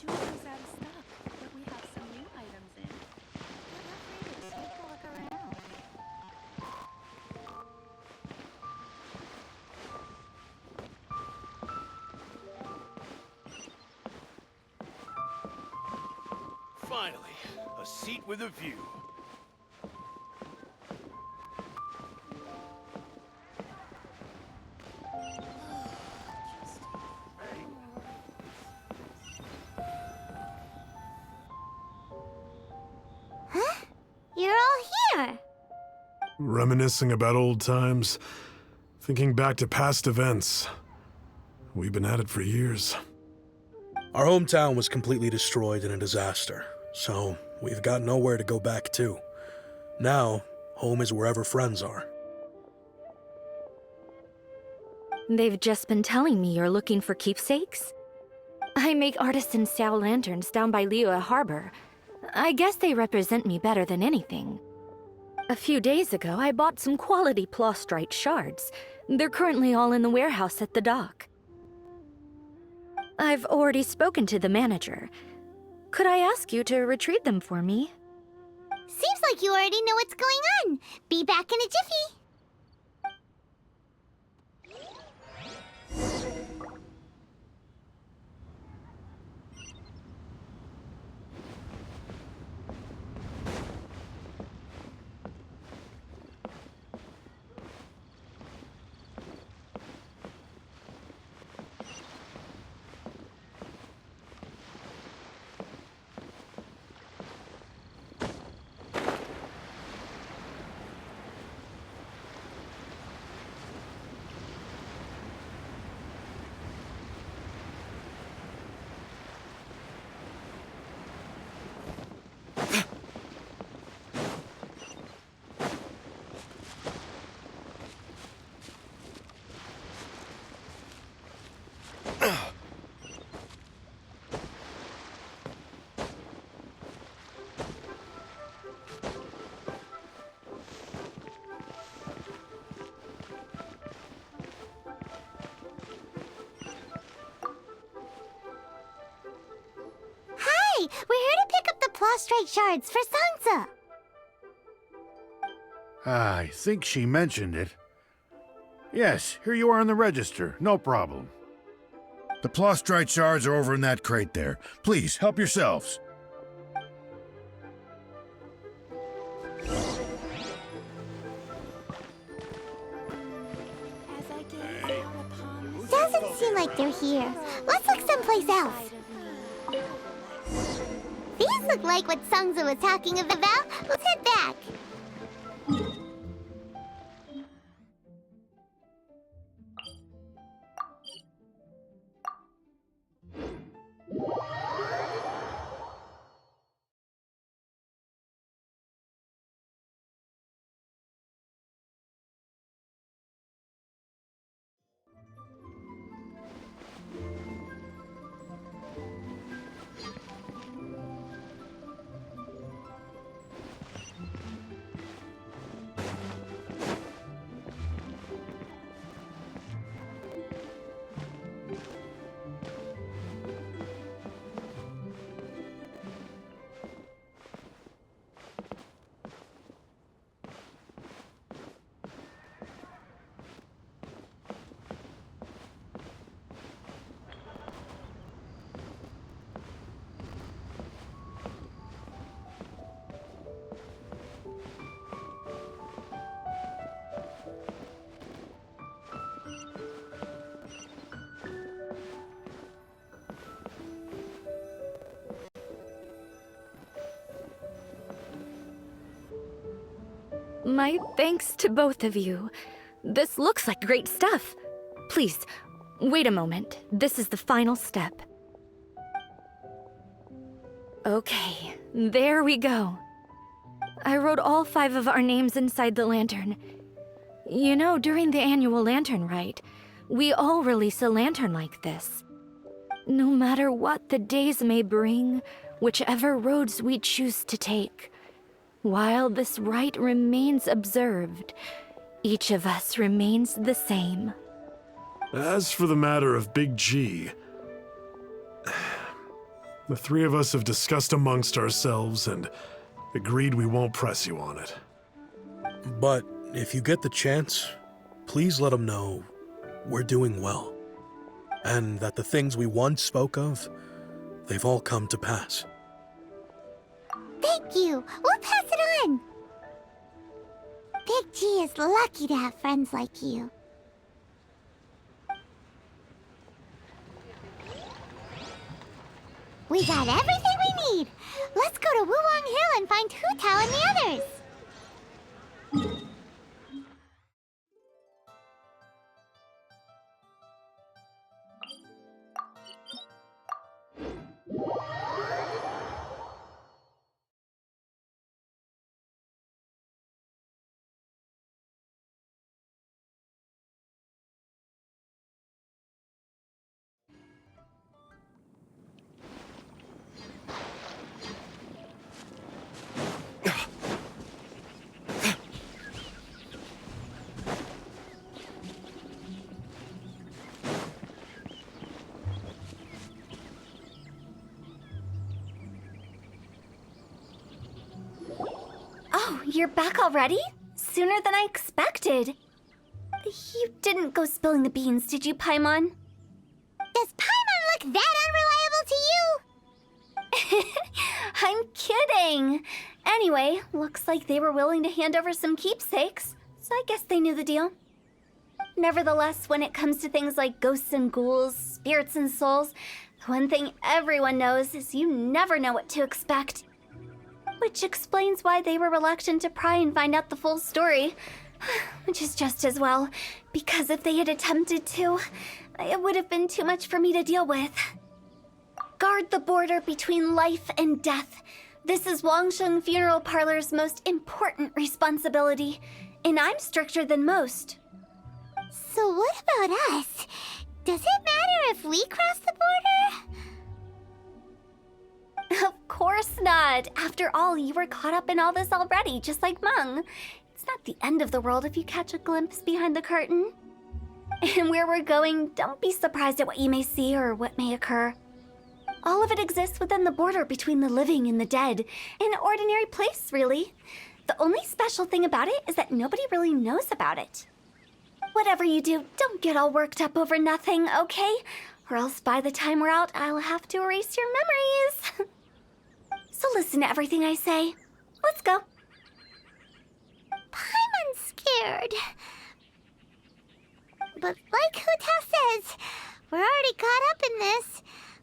Jewelry's out of stock, but we have some new items in. Feel free to take a look around. Finally, a seat with a view. You're all here. Reminiscing about old times, thinking back to past events. We've been at it for years. Our hometown was completely destroyed in a disaster, so we've got nowhere to go back to. Now, home is wherever friends are. They've just been telling me you're looking for keepsakes? I make artisan Xiao lanterns down by Liyue Harbor. I guess they represent me better than anything. A few days ago, I bought some quality plastrite shards. They're currently all in the warehouse at the dock. I've already spoken to the manager. Could I ask you to retrieve them for me? Seems like you already know what's going on. Be back in a jiffy. Hi, we're here to pick up the plastrite shards for Sansa. I think she mentioned it. Yes, here you are on the register. No problem. The plastrite shards are over in that crate there. Please, help yourselves. Doesn't seem like they're here. Let's look someplace else. These look like what Sungza was talking about. Let's head back. My thanks to both of you. This looks like great stuff. Please, wait a moment. This is the final step. Okay, there we go. I wrote all 5 of our names inside the lantern. You know, during the annual lantern rite, we all release a lantern like this. No matter what the days may bring, whichever roads we choose to take, while this rite remains observed, each of us remains the same. As for the matter of Big G, the 3 of us have discussed amongst ourselves and agreed we won't press you on it. But if you get the chance, please let them know we're doing well. And that the things we once spoke of, they've all come to pass. Thank you. We'll pass it on. Big G is lucky to have friends like you. We got everything we need. Let's go to Wuwang Hill and find Hu Tao and the others. Oh, you're back already? Sooner than I expected. You didn't go spilling the beans, did you, Paimon? Does Paimon look that unreliable to you? I'm kidding. Anyway, looks like they were willing to hand over some keepsakes, so I guess they knew the deal. Nevertheless, when it comes to things like ghosts and ghouls, spirits and souls, the one thing everyone knows is you never know what to expect. Which explains why they were reluctant to pry and find out the full story. Which is just as well, because if they had attempted to, it would have been too much for me to deal with. Guard the border between life and death. This is Wangsheng Funeral Parlor's most important responsibility, and I'm stricter than most. So what about us? Does it matter if we cross the border? Of course not. After all, you were caught up in all this already, just like Meng. It's not the end of the world if you catch a glimpse behind the curtain. And where we're going, don't be surprised at what you may see or what may occur. All of it exists within the border between the living and the dead. An ordinary place, really. The only special thing about it is that nobody really knows about it. Whatever you do, don't get all worked up over nothing, okay? Or else by the time we're out, I'll have to erase your memories. So listen to everything I say. Let's go. Paimon's scared. But like Hu Tao says, we're already caught up in this.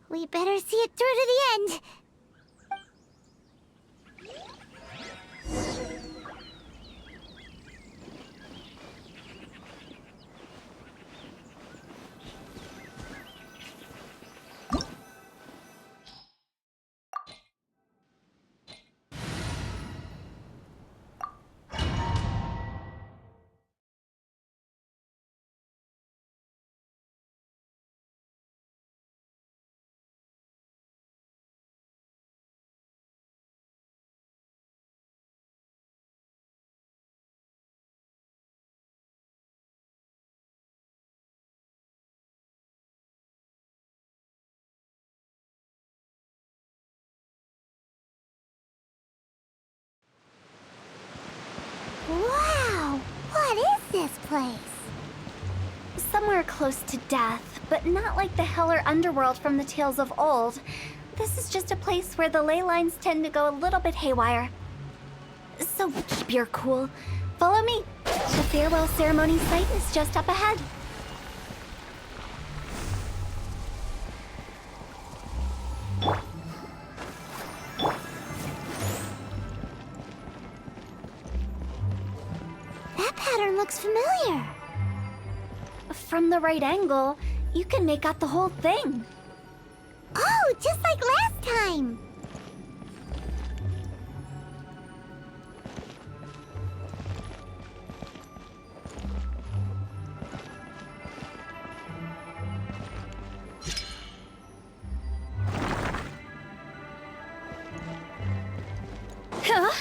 We better see it through to the end. Wow! What is this place? Somewhere close to death, but not like the hell or underworld from the tales of old. This is just a place where the ley lines tend to go a little bit haywire. So keep your cool. Follow me. The farewell ceremony site is just up ahead. looks familiar. From the right angle, you can make out the whole thing. Oh, just like last time. Huh?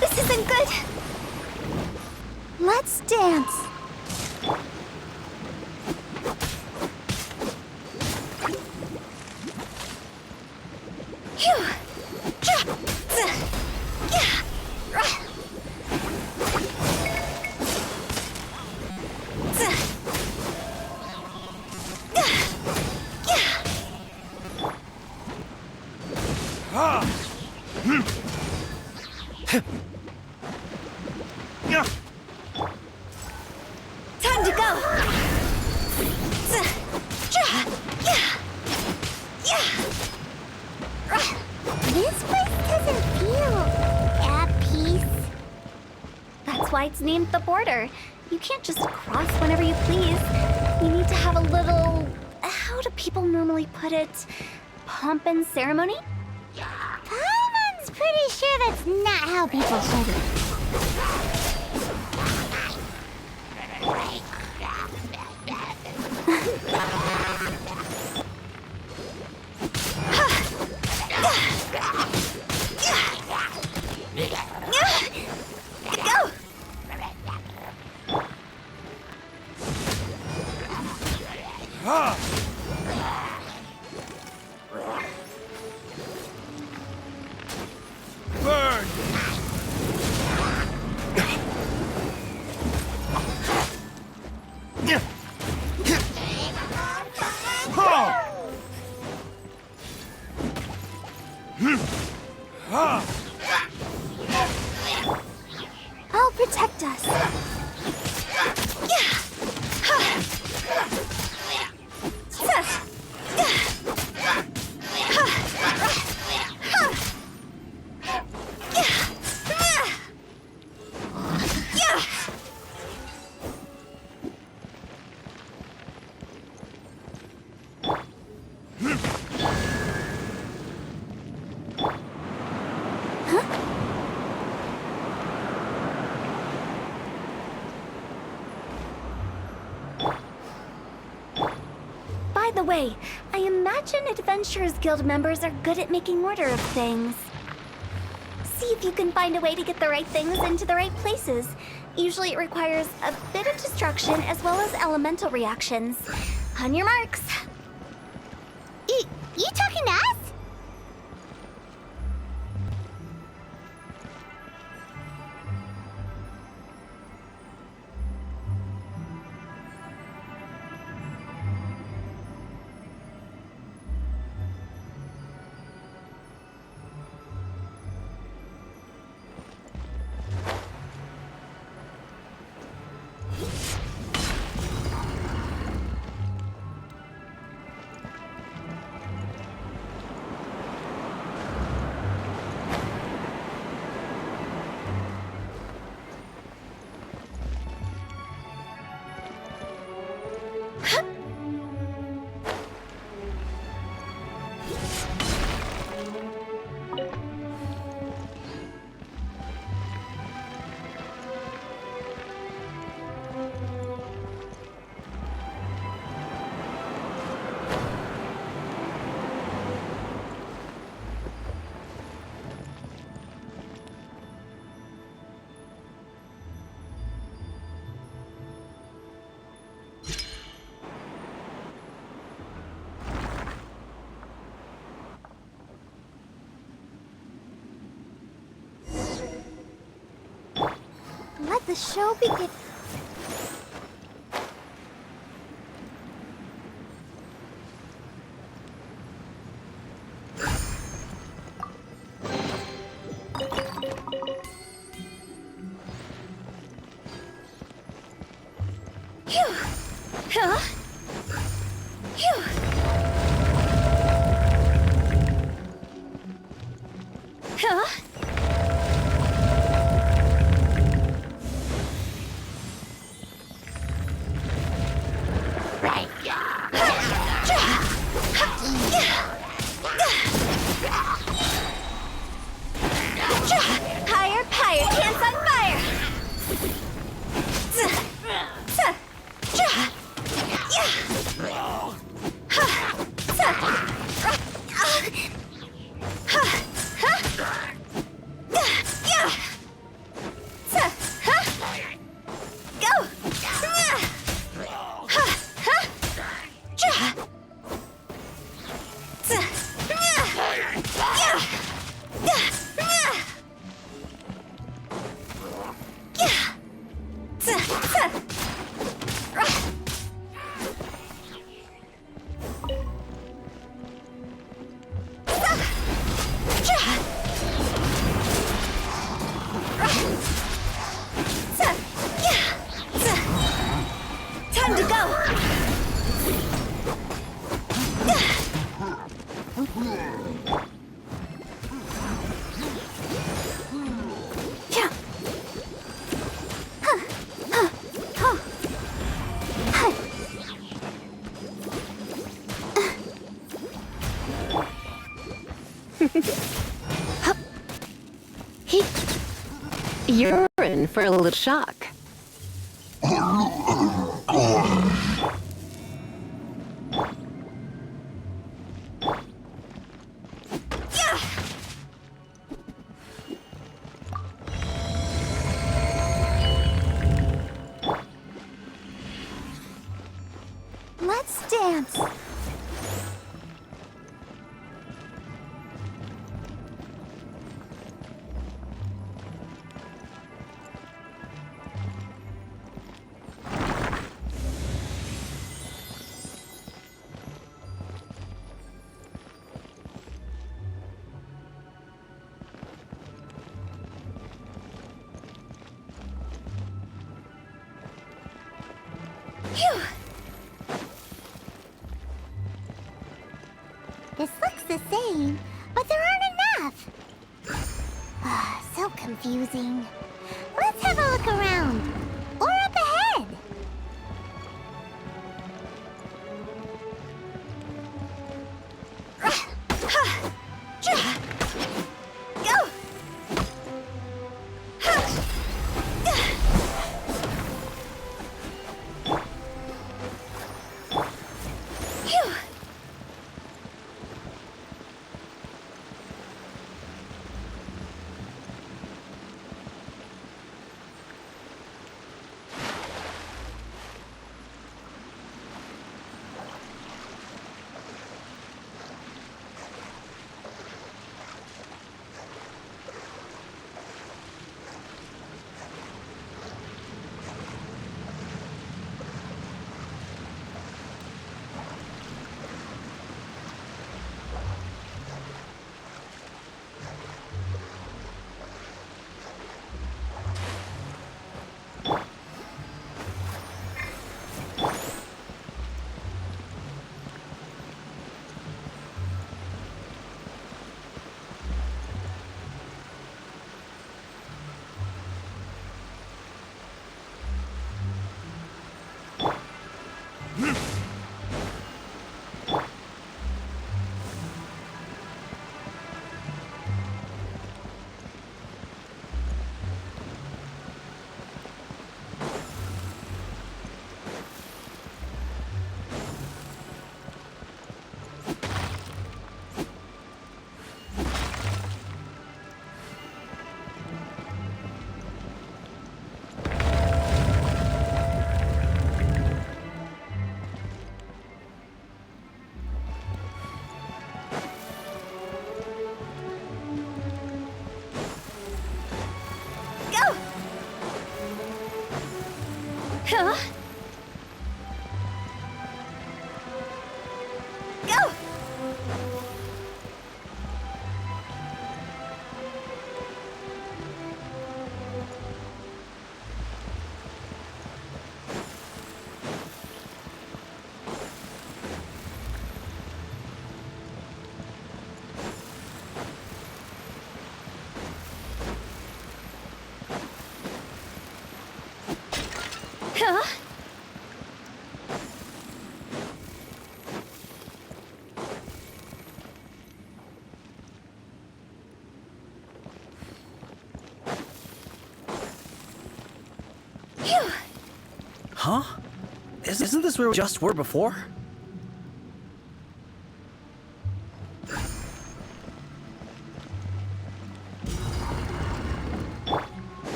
This isn't good. Let's dance. Phew. Time to go. This place doesn't feel at peace. That's why it's named the border. You can't just cross whenever you please. You need to have a little, how do people normally put it, pomp and ceremony? Paimon's pretty sure that's not how people put it. Go! Burn! I'll protect us. By the way, I imagine Adventurers Guild members are good at making order of things. See if you can find a way to get the right things into the right places. Usually it requires a bit of destruction as well as elemental reactions. On your marks. You talking to us? the show begin? Phew! Huh? Phew! Huh? Higher, higher, hands on fire! Time to go! You're in for a little shock. Let's dance. Phew! This looks the same, but there aren't enough. So confusing. Let's have a look around. Or up ahead. Go! Phew! Huh? Go! Huh? Phew. Huh? Isn't this where we just were before?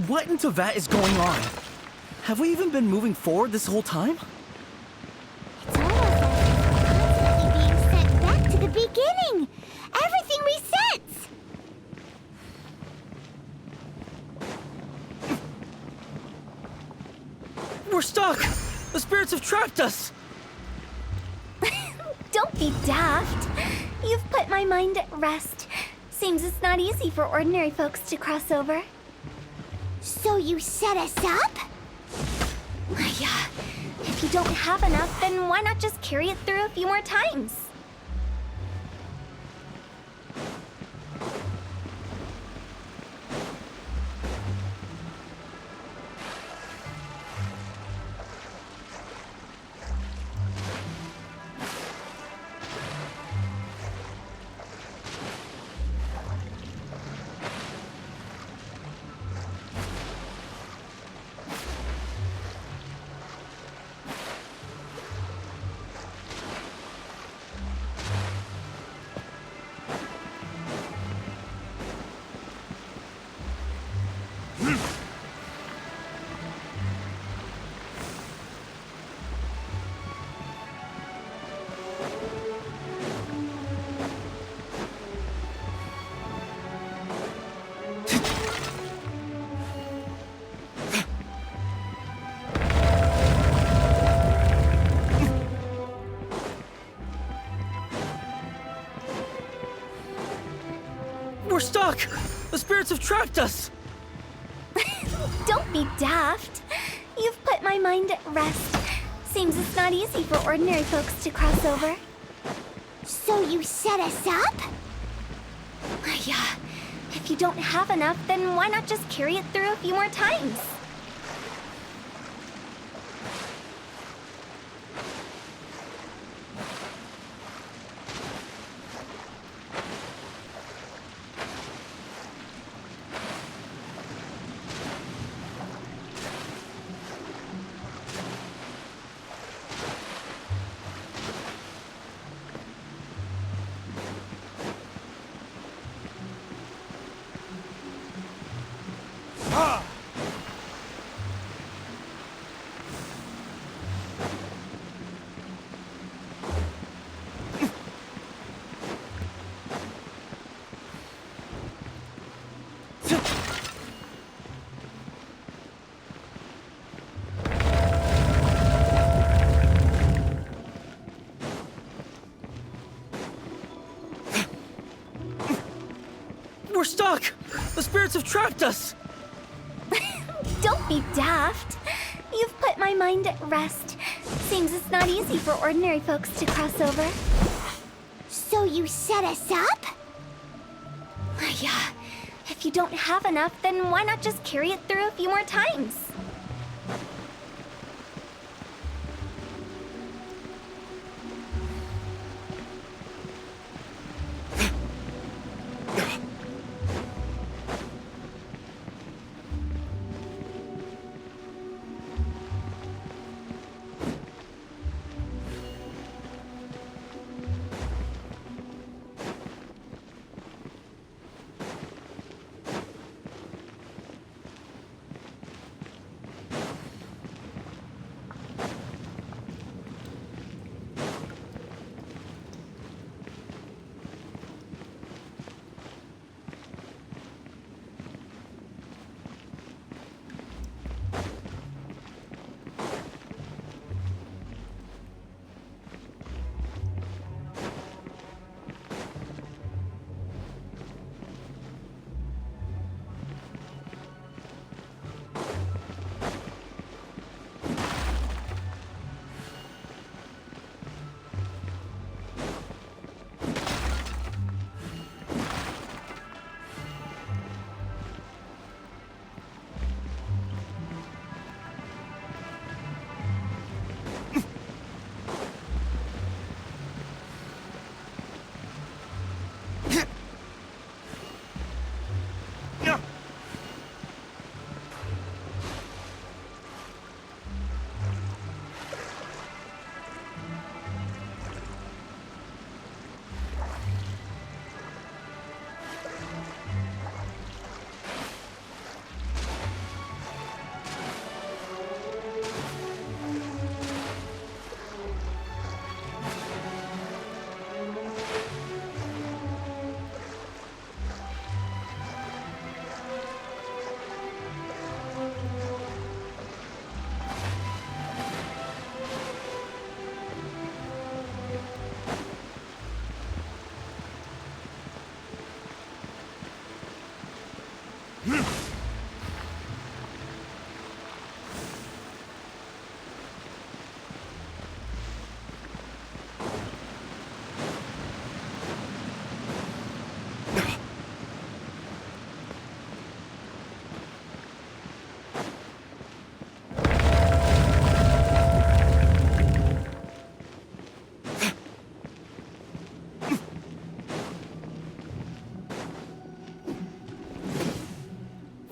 What in Teyvat is going on? Have we even been moving forward this whole time? It's almost like we're constantly being sent back to the beginning. Everything resets. We're stuck! The spirits have trapped us! Don't be daft. You've put my mind at rest. Seems it's not easy for ordinary folks to cross over. So you set us up? Yeah. If you don't have enough, then why not just carry it through a few more times? We're stuck! The spirits have trapped us! Don't be daft. You've put my mind at rest. Seems it's not easy for ordinary folks to cross over. So you set us up? Yeah. If you don't have enough, then why not just carry it through a few more times? stuck! The spirits have trapped us! Don't be daft. You've put my mind at rest. Seems it's not easy for ordinary folks to cross over. So you set us up? Yeah. If you don't have enough, then why not just carry it through a few more times?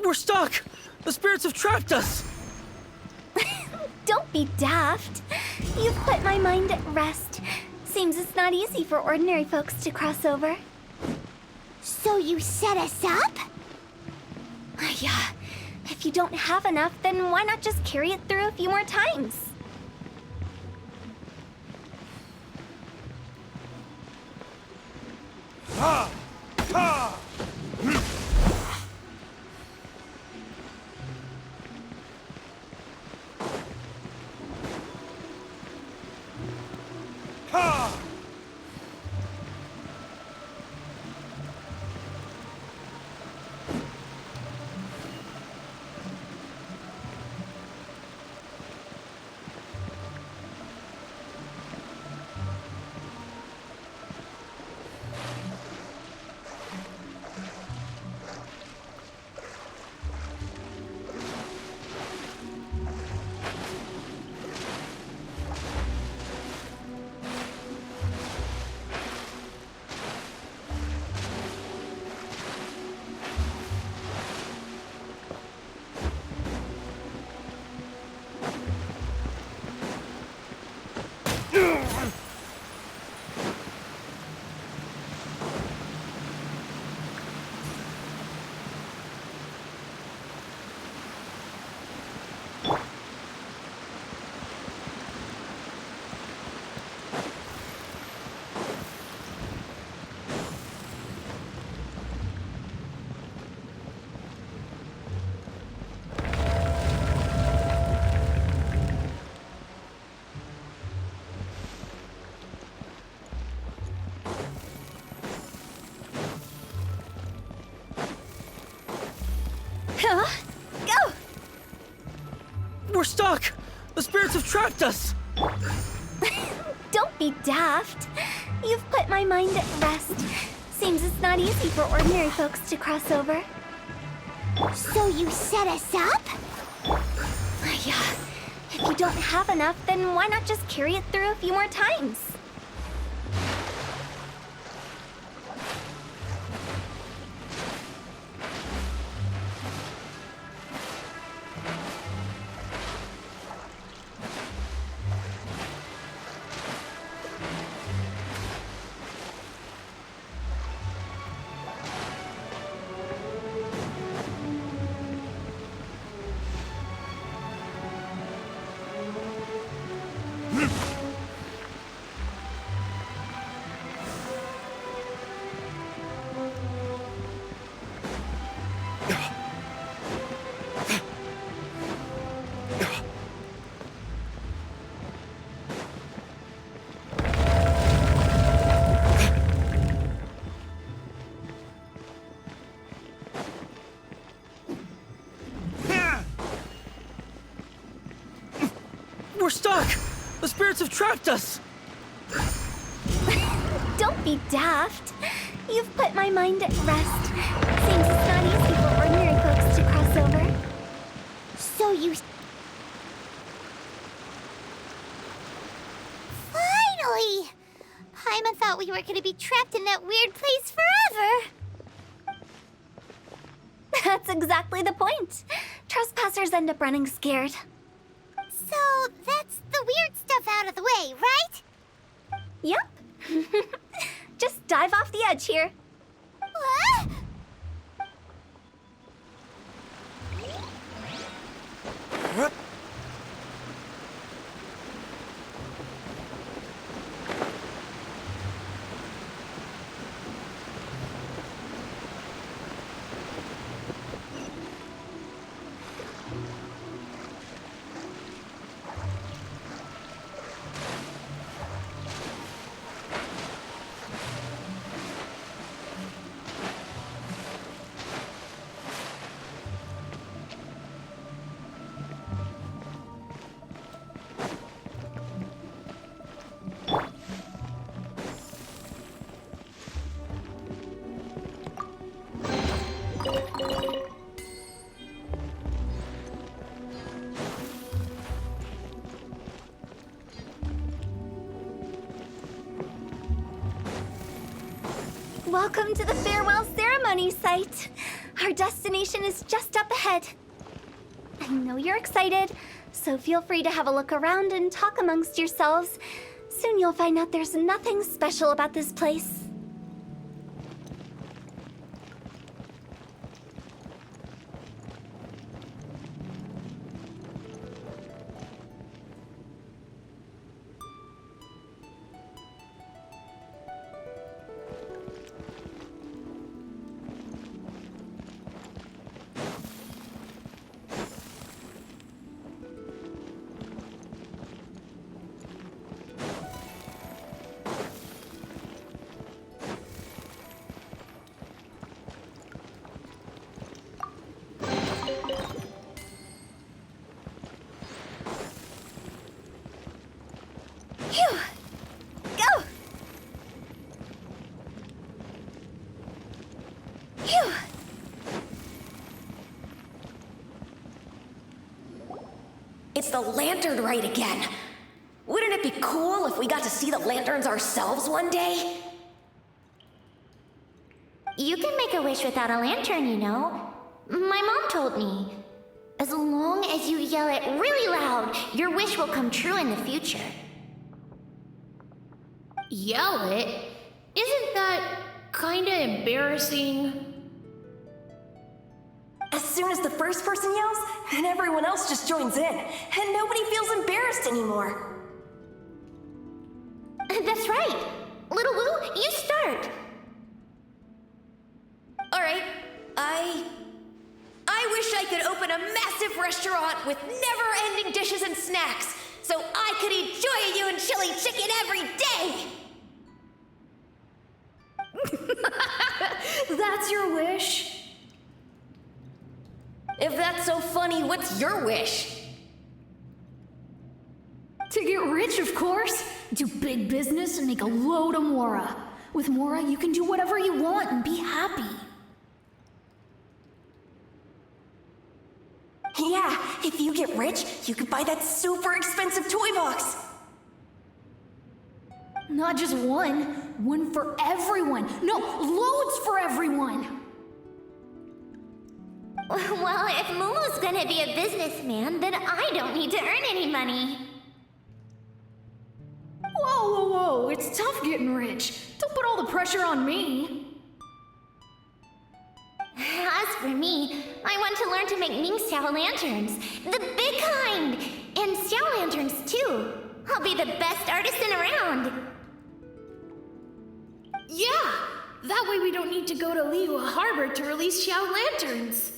We're stuck! The spirits have trapped us! Don't be daft. You've put my mind at rest. Seems it's not easy for ordinary folks to cross over. So you set us up? Yeah. If you don't have enough, then why not just carry it through a few more times? Huh? Go! We're stuck! The spirits have trapped us! Don't be daft. You've put my mind at rest. Seems it's not easy for ordinary folks to cross over. So you set us up? Yeah. If you don't have enough, then why not just carry it through a few more times? We're stuck! The spirits have trapped us! Don't be daft. You've put my mind at rest. Seems it's not easy for ordinary folks to cross over. So you... Finally! Paimon thought we were gonna be trapped in that weird place forever. That's exactly the point. Trespassers end up running scared. So that's the weird stuff out of the way, right? Yep. Just dive off the edge here. What? Welcome to the farewell ceremony site. Our destination is just up ahead. I know you're excited, so feel free to have a look around and talk amongst yourselves. Soon you'll find out there's nothing special about this place. Phew! Go! Phew! It's the lantern rite again. Wouldn't it be cool if we got to see the lanterns ourselves one day? You can make a wish without a lantern, you know. My mom told me. As long as you yell it really loud, your wish will come true in the future. Yell it? Isn't that kinda embarrassing? As soon as the first person yells, then everyone else just joins in, and nobody feels embarrassed anymore. That's right. Little Wu, you start. Alright, I wish I could open a massive restaurant with never-ending dishes and snacks, so I could eat Joy and chili chicken every day! That's your wish? If that's so funny, what's your wish? To get rich, of course. Do big business and make a load of Mora. With Mora, you can do whatever you want and be happy. Yeah, if you get rich, you could buy that super expensive toy box. Not just one. One for everyone. No, loads for everyone. Well, if Momo's gonna be a businessman, then I don't need to earn any money. Whoa, whoa, whoa. It's tough getting rich. Don't put all the pressure on me. As for me, I want to learn to make Ming Xiao lanterns. The big kind! And Xiao lanterns, too. I'll be the best artisan around. Yeah! That way we don't need to go to Liyue Harbor to release Xiao lanterns.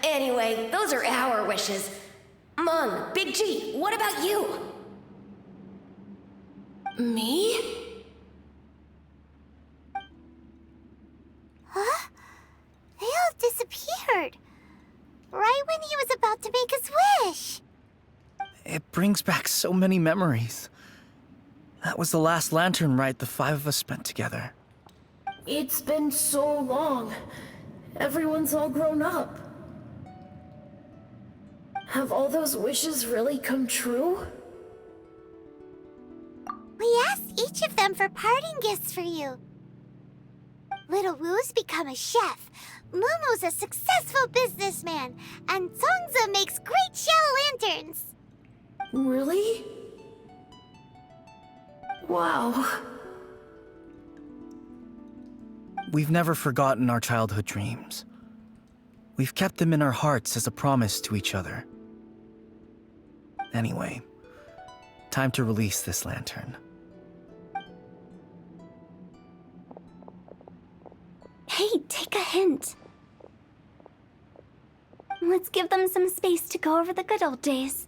Anyway, those are our wishes. Mung, Big G, what about you? Me? Huh? They all disappeared. Right when he was about to make his wish. It brings back so many memories. That was the last lantern ride the 5 of us spent together. It's been so long. Everyone's all grown up. Have all those wishes really come true? We asked each of them for parting gifts for you. Little Wu's become a chef, Momo's a successful businessman, and Songza makes great Xiao lanterns. Really? Wow. We've never forgotten our childhood dreams. We've kept them in our hearts as a promise to each other. Anyway, time to release this lantern. Hey, take a hint. Let's give them some space to go over the good old days.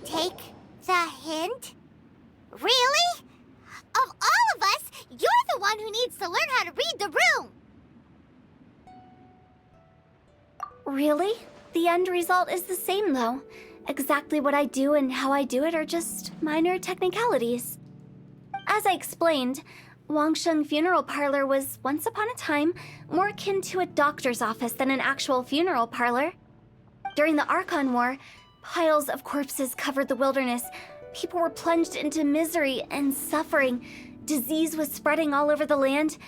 Take the hint? Really? Of all of us, you're the one who needs to learn how to read the room! Really? The end result is the same, though. Exactly what I do and how I do it are just minor technicalities. As I explained, Wangsheng Funeral Parlor was, once upon a time, more akin to a doctor's office than an actual funeral parlor. During the Archon War, piles of corpses covered the wilderness. People were plunged into misery and suffering. Disease was spreading all over the land.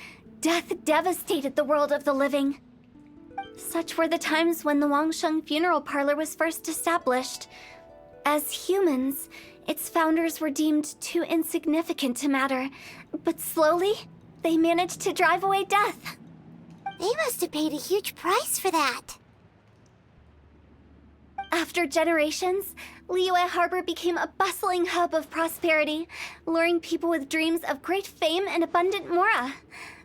Death devastated the world of the living. Such were the times when the Wangsheng Funeral Parlor was first established. As humans, its founders were deemed too insignificant to matter, but slowly, they managed to drive away death. They must have paid a huge price for that. After generations, Liyue Harbor became a bustling hub of prosperity, luring people with dreams of great fame and abundant mora.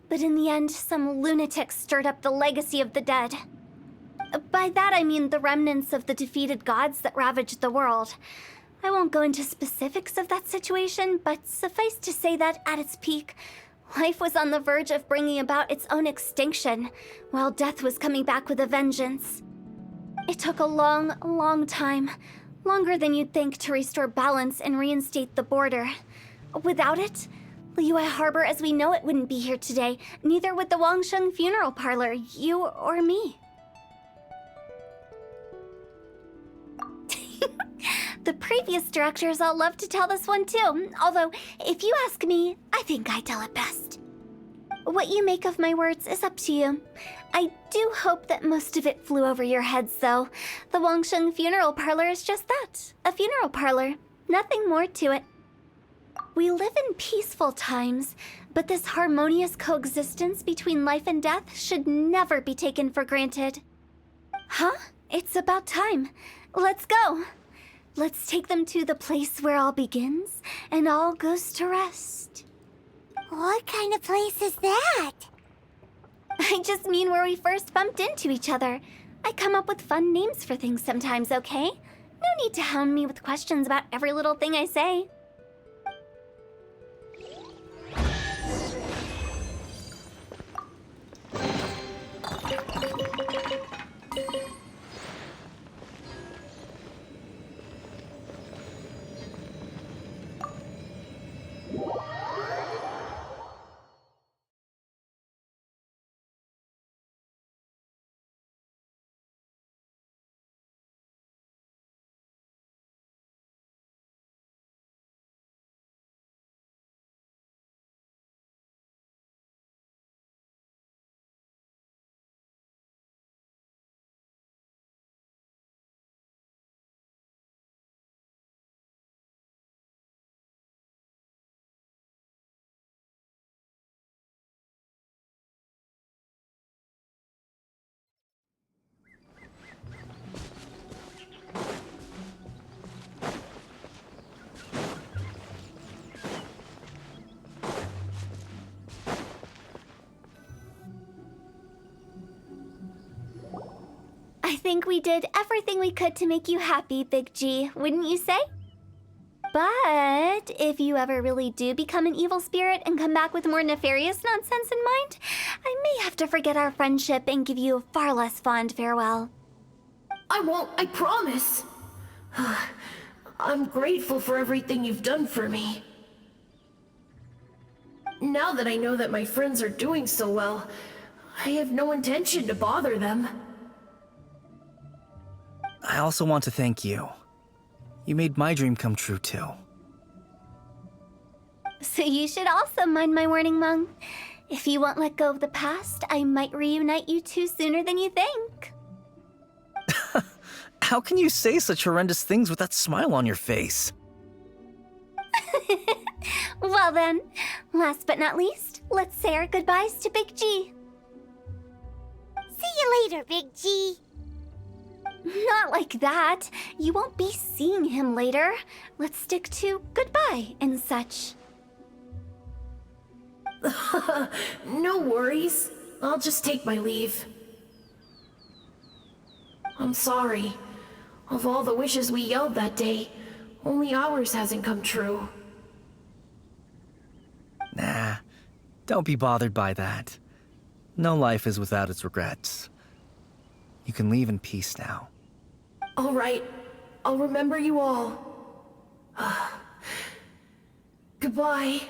But in the end, some lunatics stirred up the legacy of the dead. By that I mean the remnants of the defeated gods that ravaged the world. I won't go into specifics of that situation, but suffice to say that at its peak, life was on the verge of bringing about its own extinction, while death was coming back with a vengeance. It took a long, long time, longer than you'd think, to restore balance and reinstate the border. Without it, Liyue Harbor as we know it wouldn't be here today, neither would the Wangsheng Funeral Parlor, you or me. The previous directors all love to tell this one too, although, if you ask me, I think I tell it best. What you make of my words is up to you. I do hope that most of it flew over your heads, though. The Wangsheng Funeral Parlor is just that, a funeral parlor. Nothing more to it. We live in peaceful times, but this harmonious coexistence between life and death should never be taken for granted. Huh? It's about time. Let's go. Let's take them to the place where all begins and all goes to rest. What kind of place is that? I just mean where we first bumped into each other. I come up with fun names for things sometimes, okay? No need to hound me with questions about every little thing I say. I think we did everything we could to make you happy, Big G, wouldn't you say? But if you ever really do become an evil spirit and come back with more nefarious nonsense in mind, I may have to forget our friendship and give you a far less fond farewell. I won't, I promise. I'm grateful for everything you've done for me. Now that I know that my friends are doing so well, I have no intention to bother them. I also want to thank you. You made my dream come true, too. So you should also mind my warning, Mung. If you won't let go of the past, I might reunite you two sooner than you think. How can you say such horrendous things with that smile on your face? Well then, last but not least, let's say our goodbyes to Big G. See you later, Big G. Not like that. You won't be seeing him later. Let's stick to goodbye and such. No worries. I'll just take my leave. I'm sorry. Of all the wishes we yelled that day, only ours hasn't come true. Nah, don't be bothered by that. No life is without its regrets. You can leave in peace now. All right. I'll remember you all. Goodbye.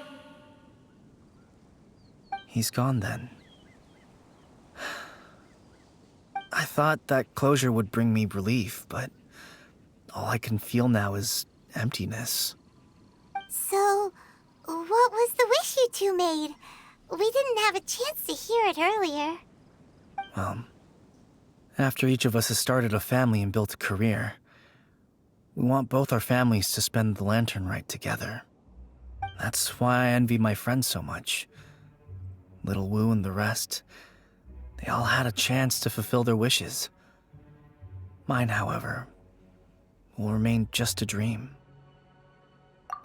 He's gone then. I thought that closure would bring me relief, but all I can feel now is emptiness. So, what was the wish you two made? We didn't have a chance to hear it earlier. Well, after each of us has started a family and built a career, we want both our families to spend the Lantern Rite together. That's why I envy my friends so much. Little Wu and the rest, they all had a chance to fulfill their wishes. Mine, however, will remain just a dream.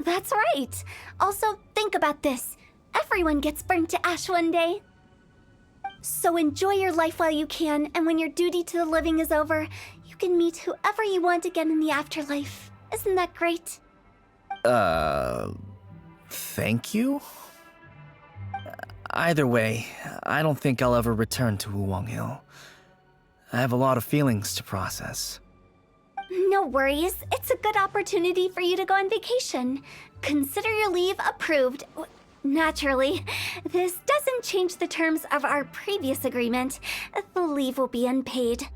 That's right. Also, think about this. Everyone gets burnt to ash one day. So enjoy your life while you can, and when your duty to the living is over, you can meet whoever you want again in the afterlife. Isn't that great? Thank you? Either way, I don't think I'll ever return to Wuwang Hill. I have a lot of feelings to process. No worries. It's a good opportunity for you to go on vacation. Consider your leave approved. Naturally, this doesn't change the terms of our previous agreement. The leave will be unpaid.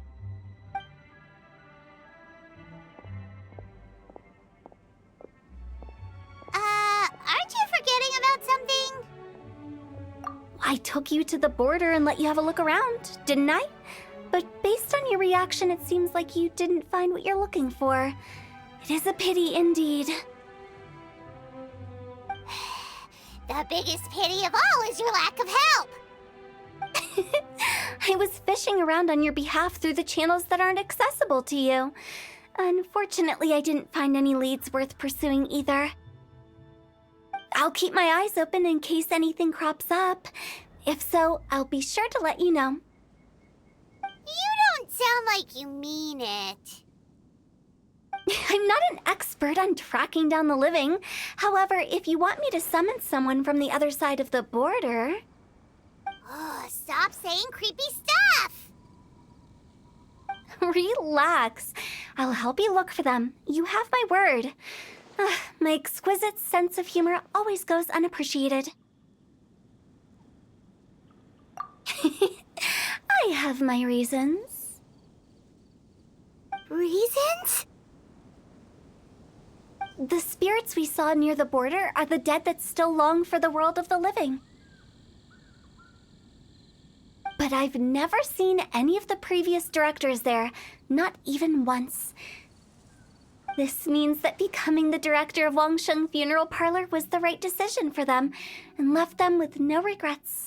Aren't you forgetting about something? I took you to the border and let you have a look around, didn't I? But based on your reaction, it seems like you didn't find what you're looking for. It is a pity indeed. The biggest pity of all is your lack of help. I was fishing around on your behalf through the channels that aren't accessible to you. Unfortunately, I didn't find any leads worth pursuing either. I'll keep my eyes open in case anything crops up. If so, I'll be sure to let you know. You don't sound like you mean it. I'm not an expert on tracking down the living. However, if you want me to summon someone from the other side of the border... Oh, stop saying creepy stuff! Relax. I'll help you look for them. You have my word. My exquisite sense of humor always goes unappreciated. I have my reasons. Reasons? The spirits we saw near the border are the dead that still long for the world of the living. But I've never seen any of the previous directors there, not even once. This means that becoming the director of Wangsheng Funeral Parlor was the right decision for them, and left them with no regrets.